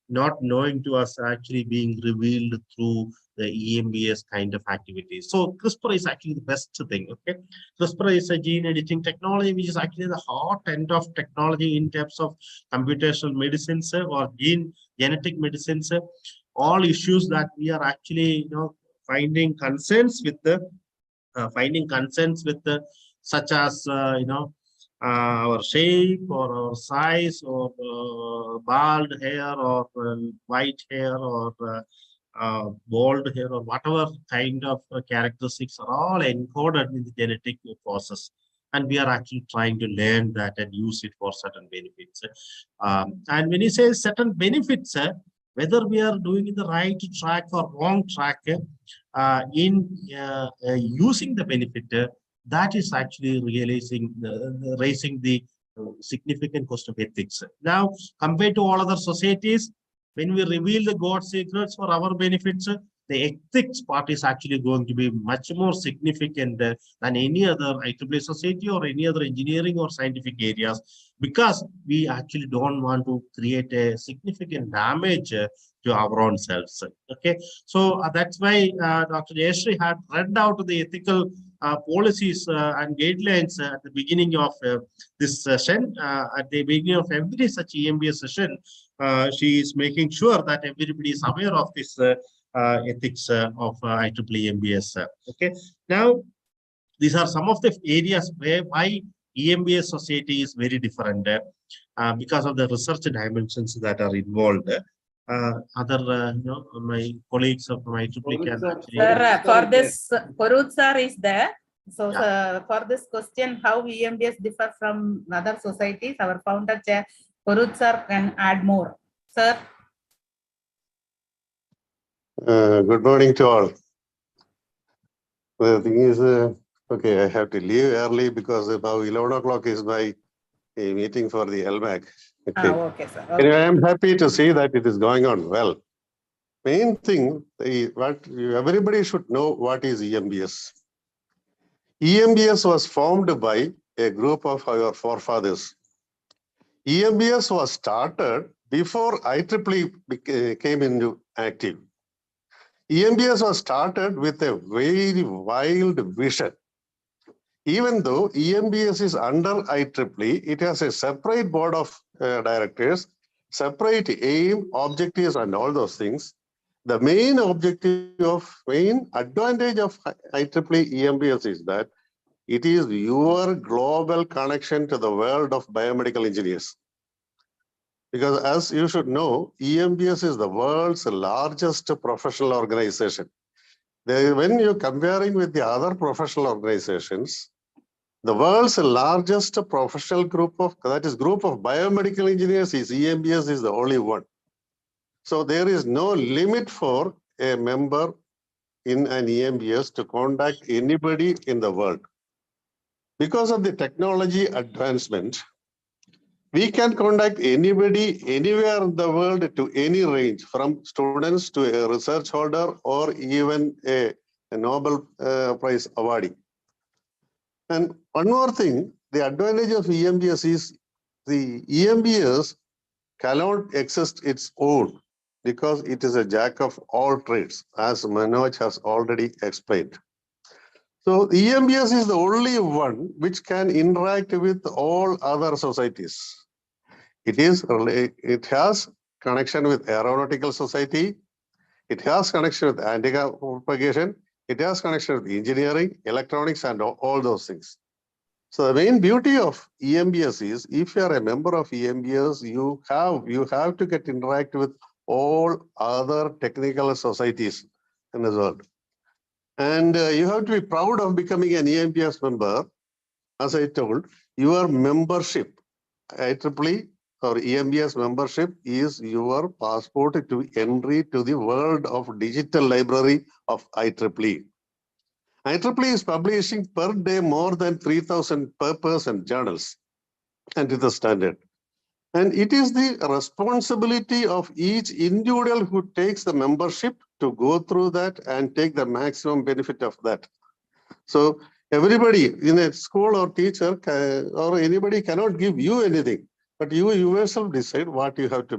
Speaker 3: not knowing to us are actually being revealed through the EMBS kind of activities. So CRISPR is actually the best thing. Okay, CRISPR is a gene editing technology, which is actually the hot end of technology in terms of computational medicines or genetic medicines. All issues that we are actually finding concerns with the such as our shape or our size or bald hair or white hair or bald hair or whatever kind of characteristics are all encoded in the genetic process. And we are actually trying to learn that and use it for certain benefits. And when you say certain benefits, whether we are doing in the right track or wrong track in using the benefit, that is actually raising the significant cost of ethics. Now, compared to all other societies, when we reveal the God secrets for our benefits, the ethics part is actually going to be much more significant than any other IEEE society or any other engineering or scientific areas, because we actually don't want to create a significant damage to our own selves. Okay, so that's why Dr. Jayashree had read out the ethical policies and guidelines at the beginning of this session. At the beginning of every such EMBS session, she is making sure that everybody is aware of this ethics of IEEE EMBS. Okay, now these are some of the areas why EMBS society is very different because of the research dimensions that are involved. My colleagues of my IEEE can actually.
Speaker 2: Sir, for this, Parut sir is there. So,
Speaker 3: Yeah.
Speaker 2: for this question, how EMBS differ from other societies, our founder chair, Parut sir can add more. Sir.
Speaker 9: Good morning to all. The thing is, okay, I have to leave early because now 11 o'clock is my meeting for the LMAC. Okay.
Speaker 2: Okay, sir. Okay.
Speaker 9: Anyway, I am happy to see that it is going on well. Main thing, everybody should know what is EMBS. EMBS was formed by a group of our forefathers. EMBS was started before IEEE came into active. EMBS was started with a very wild vision. Even though EMBS is under IEEE, it has a separate board of directors, separate aim, objectives, and all those things. The main advantage of IEEE EMBS is that it is your global connection to the world of biomedical engineers. Because as you should know, EMBS is the world's largest professional organization. When you're comparing with the other professional organizations, the world's largest professional group of biomedical engineers is EMBS is the only one. So there is no limit for a member in an EMBS to contact anybody in the world. Because of the technology advancement, we can contact anybody anywhere in the world to any range, from students to a research holder or even a Nobel Prize awardee. And one more thing, the advantage of EMBS is the EMBS cannot exist its own because it is a jack of all trades, as Manoj has already explained. So EMBS is the only one which can interact with all other societies. It has connection with Aeronautical Society. It has connection with anti-propagation. It has connection with engineering, electronics, and all those things. So the main beauty of EMBS is, if you are a member of EMBS, you have to get interact with all other technical societies in the world. And you have to be proud of becoming an EMBS member. As I told, your membership, IEEE or EMBS membership, is your passport to entry to the world of digital library of IEEE. IEEE is publishing per day more than 3,000 papers and journals, and it is standard. And it is the responsibility of each individual who takes the membership to go through that and take the maximum benefit of that. So everybody in a school or teacher or anybody cannot give you anything, but you yourself decide what you have to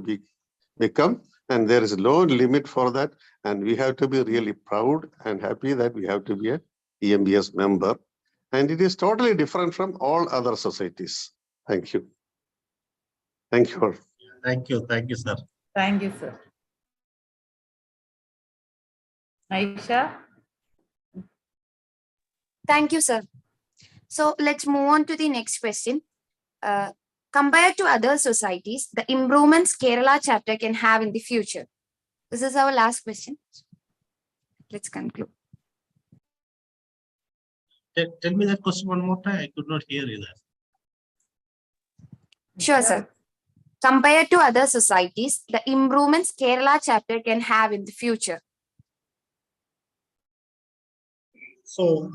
Speaker 9: become, and there is no limit for that. And we have to be really proud and happy that we have to be a EMBS member. And it is totally different from all other societies. Thank you. Thank you.
Speaker 3: Thank you. Thank you, sir.
Speaker 2: Thank you, sir. Aisha.
Speaker 1: Thank you, sir. So let's move on to the next question. Compared to other societies, the improvements Kerala chapter can have in the future. This is our last question. Let's conclude.
Speaker 3: Tell me that question one more time. I could not hear you there.
Speaker 1: Sure, sir. Compared to other societies, the improvements Kerala chapter can have in the future.
Speaker 3: So,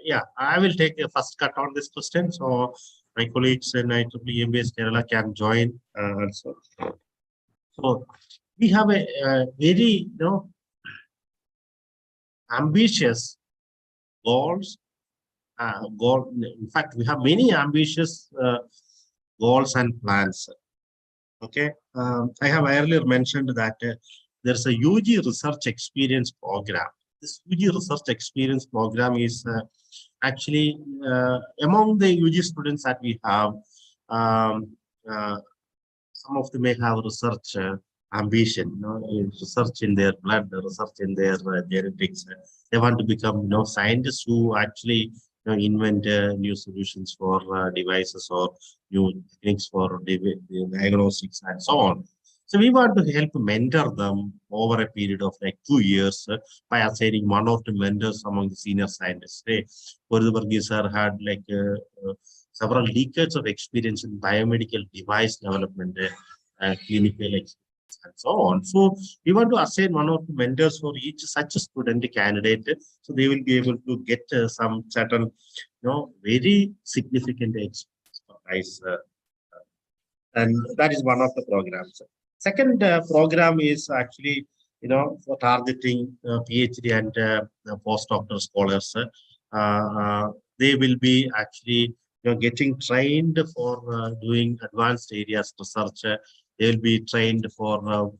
Speaker 3: yeah, I will take a first cut on this question. So, my colleagues in IEEE EMBS Kerala can join also. So, we have a very, ambitious goals. In fact, we have many ambitious goals and plans. Okay, I have earlier mentioned that there's a UG research experience program. This UG research experience program is actually among the UG students that we have, some of them may have research ambition, research in their blood, research in their genetics. They want to become, scientists who actually, invent new solutions for devices or new techniques for diagnostics and so on. So we want to help mentor them over a period of like 2 years by assigning 1 or 2 mentors among the senior scientists. Varghese sir had like several decades of experience in biomedical device development, clinical experience, and so on. So we want to assign 1 or 2 mentors for each such a student candidate, so they will be able to get some certain, very significant expertise, and that is one of the programs. Second program is actually, for targeting PhD and postdoctoral scholars. They will be actually, getting trained for doing advanced areas research. They will be trained for,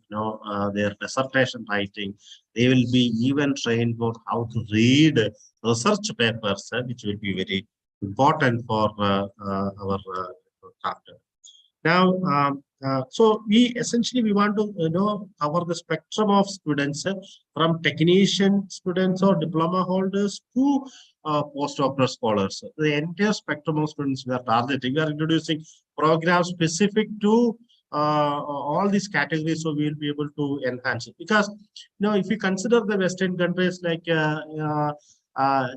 Speaker 3: their dissertation writing. They will be even trained for how to read research papers, which will be very important for our chapter. Now, so we want to cover the spectrum of students from technician students or diploma holders to postdoctoral scholars. The entire spectrum of students we are targeting. We are introducing programs specific to all these categories, so we will be able to enhance it. Because if you consider the Western countries like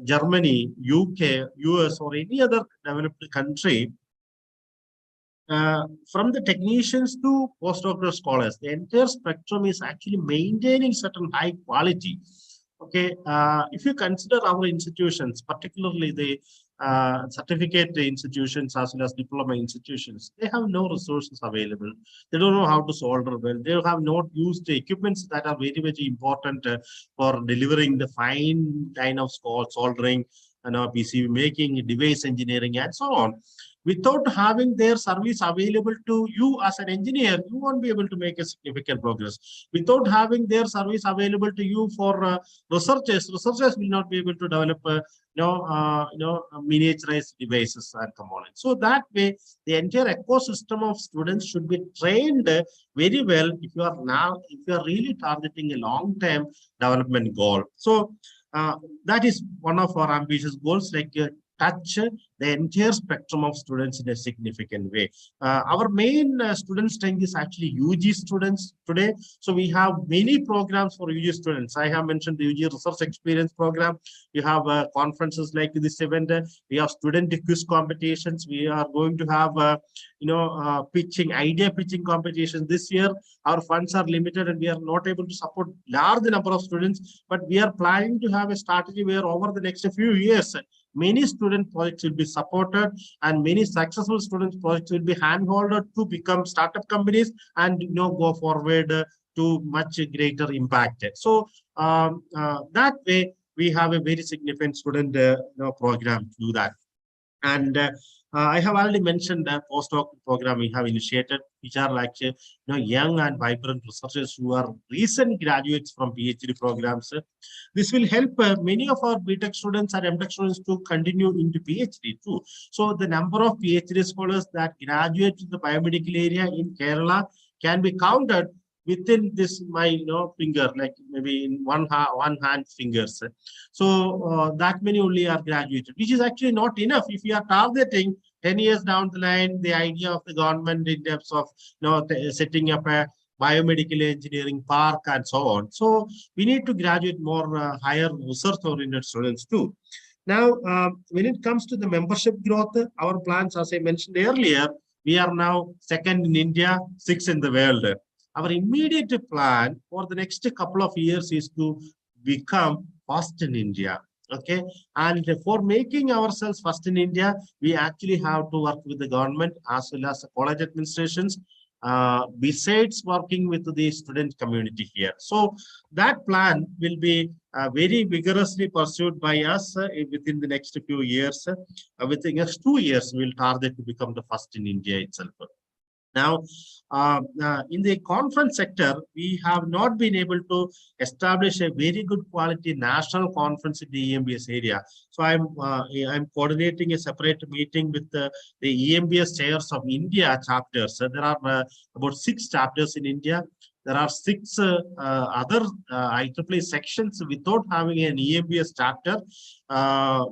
Speaker 3: Germany, UK, US, or any other developed country, from the technicians to postdoctoral scholars, the entire spectrum is actually maintaining certain high quality. Okay, if you consider our institutions, particularly the certificate institutions as well as diploma institutions, they have no resources available. They don't know how to solder well. They have not used the equipments that are very, very important for delivering the fine line of soldering, PCB making, device engineering, and so on. Without having their service available to you as an engineer, you won't be able to make a significant progress. Without having their service available to you for researchers will not be able to develop, miniaturized devices and components. So that way, the entire ecosystem of students should be trained very well if you are really targeting a long-term development goal. So that is one of our ambitious goals, like touch the entire spectrum of students in a significant way. Our main student strength is actually UG students today. So we have many programs for UG students. I have mentioned the UG Research Experience Program. We have conferences like this event. We have student quiz competitions. We are going to have, idea pitching competitions this year. Our funds are limited and we are not able to support large number of students, but we are planning to have a strategy where over the next few years, many student projects will be supported and many successful student projects will be handholded to become startup companies and go forward to much greater impact. So that way we have a very significant student program to do that. And I have already mentioned the postdoc program we have initiated, which are like young and vibrant researchers who are recent graduates from PhD programs. This will help many of our BTech students and MTech students to continue into PhD too. So the number of PhD scholars that graduate in the biomedical area in Kerala can be counted within this my finger, like maybe in one hand fingers. So that many only are graduated, which is actually not enough. If you are targeting 10 years down the line, the idea of the government in terms of setting up a biomedical engineering park and so on. So we need to graduate more higher research-oriented students too. Now, when it comes to the membership growth, our plans, as I mentioned earlier, we are now second in India, sixth in the world. Our immediate plan for the next couple of years is to become first in India. Okay, and for making ourselves first in India, we actually have to work with the government as well as the college administrations, besides working with the student community here. So that plan will be very vigorously pursued by us within the next few years. Within the next 2 years, we'll target to become the first in India itself. Now, in the conference sector, we have not been able to establish a very good quality national conference in the EMBS area. So I'm coordinating a separate meeting with the EMBS chairs of India chapters. There are about 6 chapters in India. There are 6 other IEEE sections without having an EMBS chapter,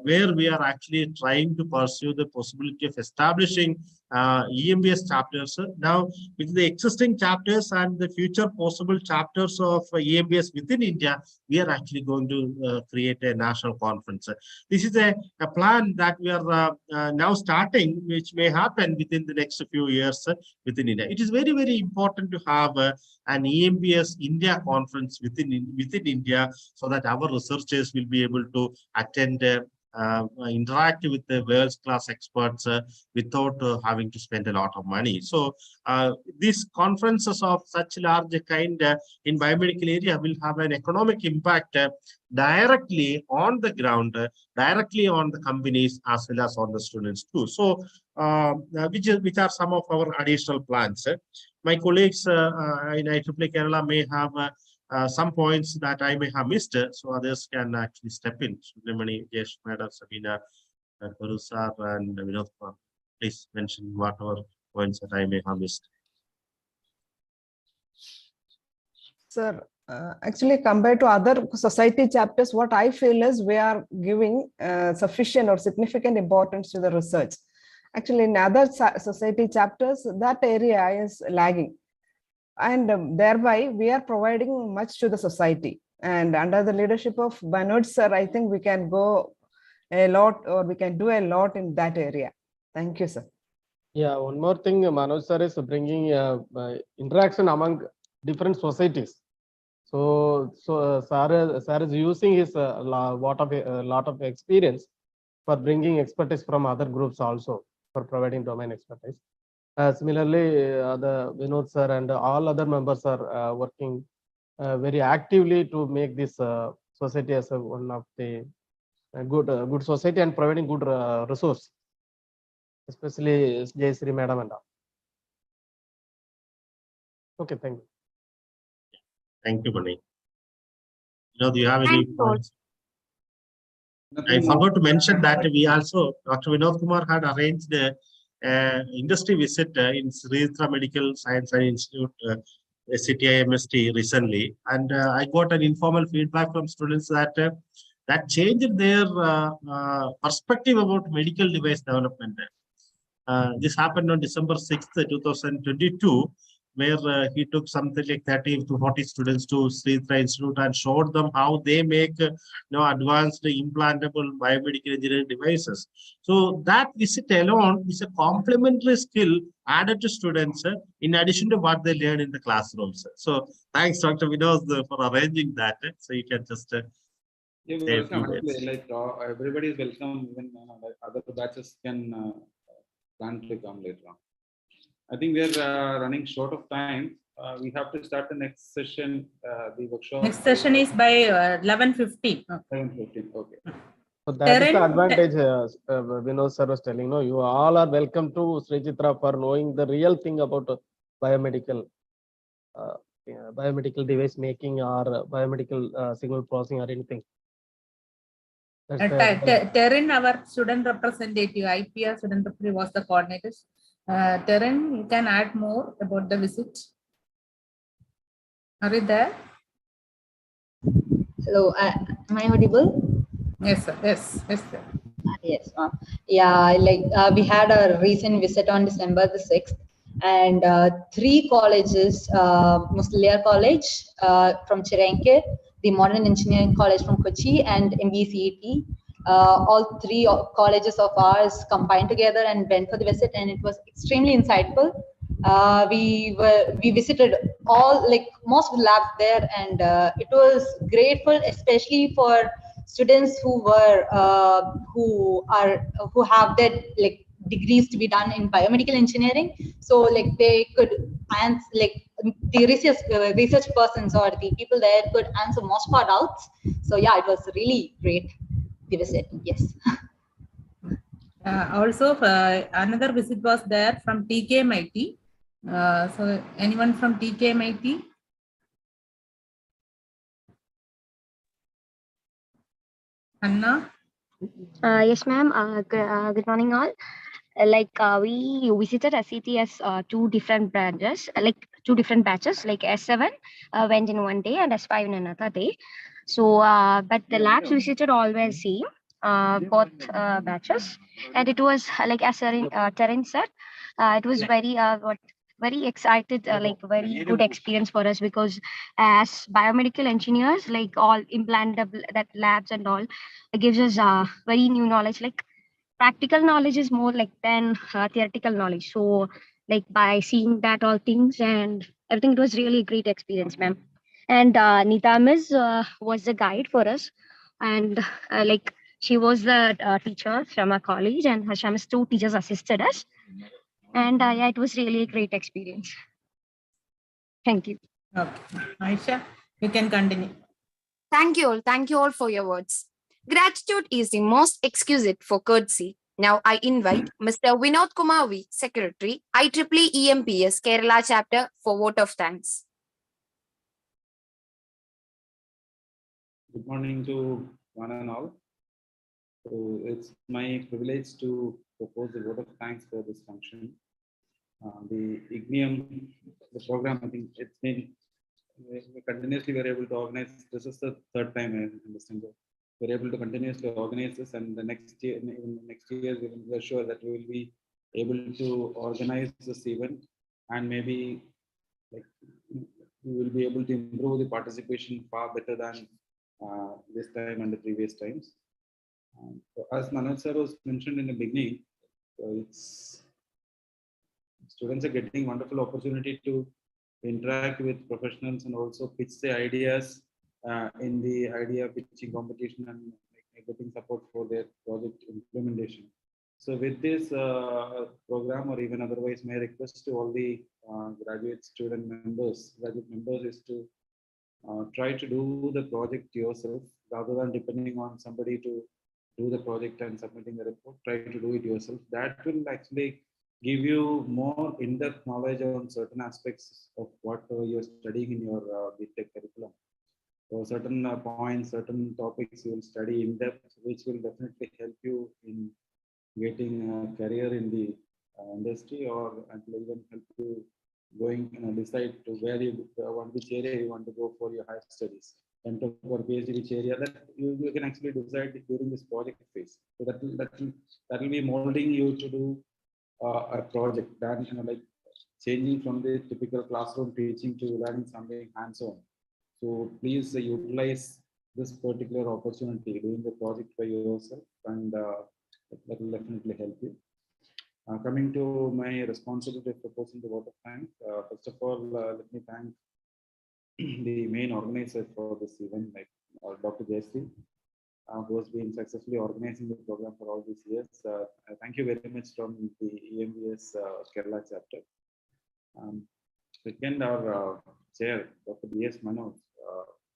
Speaker 3: where we are actually trying to pursue the possibility of establishing EMBS chapters. Now, with the existing chapters and the future possible chapters of EMBS within India, we are actually going to create a national conference. This is a plan that we are now starting, which may happen within the next few years within India. It is very, very important to have an EMBS India conference within India, so that our researchers will be able to attend, interact with the world's class experts without having to spend a lot of money. So these conferences of such large kind in biomedical area will have an economic impact directly on the ground, directly on the companies as well as on the students too. So which are some of our additional plans. My colleagues in IEEE Kerala may have some points that I may have missed, so others can actually step in. Subramani, Jesh, Madam, Sabina, Guru sir, and Vinod, please mention whatever points that I may have missed.
Speaker 8: Sir, actually, compared to other society chapters, what I feel is we are giving sufficient or significant importance to the research. Actually, in other society chapters, that area is lagging. And thereby, we are providing much to the society. And under the leadership of Manoj sir, I think we can go a lot, or we can do a lot in that area. Thank you, sir.
Speaker 5: Yeah, one more thing, Manoj sir is bringing interaction among different societies. So sir is using his lot of experience for bringing expertise from other groups also, for providing domain expertise. Similarly, the Vinod sir and all other members are working very actively to make this society as one of the good society and providing good resource, especially Jayasri Madam and all. Okay, thank you.
Speaker 3: Thank you, Mani. Do you have any points? I
Speaker 6: Nothing
Speaker 3: forgot to mention that we also, Dr. Vinod Kumar had arranged industry visit in Sritra Medical Science and Institute, CTIMST recently, and I got an informal feedback from students that that changed their perspective about medical device development. This happened on December 6th, 2022, where he took something like 30 to 40 students to Sritra Institute and showed them how they make advanced implantable biomedical engineering devices. So that visit alone is a complementary skill added to students in addition to what they learn in the classrooms. So thanks, Dr. Vinod, for arranging that. So you can just
Speaker 6: you're welcome. Actually, like everybody is welcome. Even like other batches can plan to come later on. I think we are running short of time. We have to start the next session, the workshop.
Speaker 10: Next session is by 11:15.
Speaker 6: 11:15. Okay.
Speaker 5: So that is the advantage Vinod sir was telling. No, you all are welcome to Sri Chitra for knowing the real thing about biomedical device making or biomedical signal processing or anything.
Speaker 10: Terin, our student representative, IPR student representative, was the coordinator. Terin, you can add more about the visit. Are you there?
Speaker 11: Hello, am I audible?
Speaker 10: Yes, sir. Yes, sir.
Speaker 11: Yes, yeah, like we had a recent visit on December the 6th, and 3 colleges, Muslia College from Chirenke, the Modern Engineering College from Kochi, and MBCET. All 3 colleges of ours combined together and went for the visit, and it was extremely insightful. We visited all, like most of the labs there, and it was grateful, especially for students who have their like degrees to be done in biomedical engineering. So like they could answer, like the research persons or the people there could answer most of our doubts. So yeah, it was really great, the visit. Yes.
Speaker 10: Also, another visit was there from TKMIT. So anyone from TKMIT? Anna?
Speaker 12: Yes, ma'am. Good morning, all. We visited SETS 2 different branches, like 2 different batches, like S7 went in one day and S5 in another day. So, but the labs visited all were same, both batches, and it was like as Terence said, it was very excited, like very good experience for us, because as biomedical engineers, like all implantable that labs and all, it gives us very new knowledge, like practical knowledge is more like than theoretical knowledge. So like by seeing that all things and everything, it was really a great experience, ma'am. And Nita Miss was the guide for us, and like she was the teacher from our college, and Hasham's 2 teachers assisted us, and yeah, it was really a great experience. Thank you.
Speaker 10: Okay. Aisha, you can continue.
Speaker 1: Thank you all. Thank you all for your words. Gratitude is the most exquisite for courtesy. Now I invite Mr. Vinod Kumar V, Secretary, IEEE EMBS Kerala Chapter, for vote of thanks.
Speaker 6: Good morning to one and all. So it's my privilege to propose the vote of thanks for this function. The Ignium, the program, I think it's been we continuously were able to organize. This is the 3rd time I understand. We're able to continuously organize this, and the next year, even next year, we are sure that we will be able to organize this event, and maybe like we will be able to improve the participation far better than this time and the previous times. So as Manoj sir was mentioned in the beginning, it's students are getting wonderful opportunity to interact with professionals and also pitch the ideas in the idea pitching competition and getting support for their project implementation. So with this program, or even otherwise, my request to all the graduate members is to try to do the project yourself rather than depending on somebody to do the project and submitting the report. Try to do it yourself. That will actually give you more in-depth knowledge on certain aspects of what you're studying in your BTech curriculum. So certain points, certain topics you will study in depth, which will definitely help you in getting a career in the industry, or even help you going decide to where you want, which area you want to go for your higher studies, and for PhD, which area that you can actually decide during this project phase. So that will be molding you to do a project, then like changing from the typical classroom teaching to learning something hands-on. So please utilize this particular opportunity doing the project by yourself, and that will definitely help you. Coming to my responsibility of proposing the vote of thanks, first of all, let me thank the main organizer for this event, like Dr. Jayasri, who has been successfully organizing the program for all these years. Thank you very much from the EMBS Kerala chapter. Second, our chair, Dr. B.S. Manoj,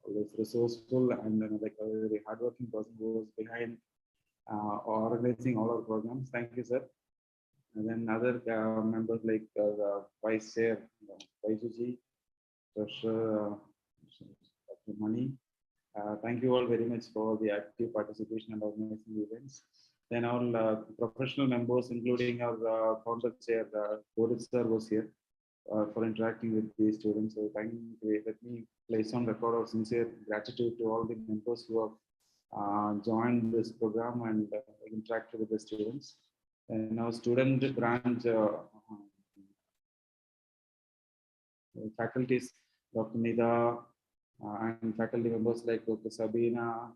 Speaker 6: always resourceful and like a very hardworking person who was behind organizing all our programs. Thank you, sir. And then other members like Vice Chair, Vaisuji, Treasurer, Dr. Mani. Thank you all very much for the active participation and organizing the events. Then all professional members, including our founder chair, Boris sir was here for interacting with the students. So let me place on record our sincere gratitude to all the members who have joined this program and interacted with the students. And our student branch faculties, Dr. Nida, and faculty members like Dr. Sabina,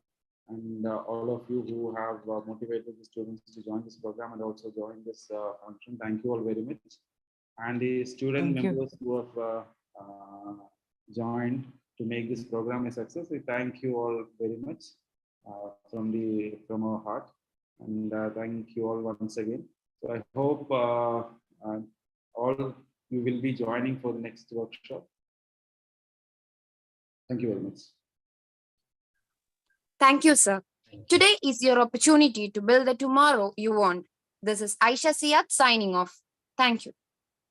Speaker 6: and all of you who have motivated the students to join this program and also join this function. Thank you all very much. And the student members who have joined to make this program a success, we thank you all very much from our heart, and thank you all once again. So I hope all you will be joining for the next workshop. Thank you very much.
Speaker 1: Thank you, sir. Today is your opportunity to build the tomorrow you want. This is Aisha Siat signing off. Thank you.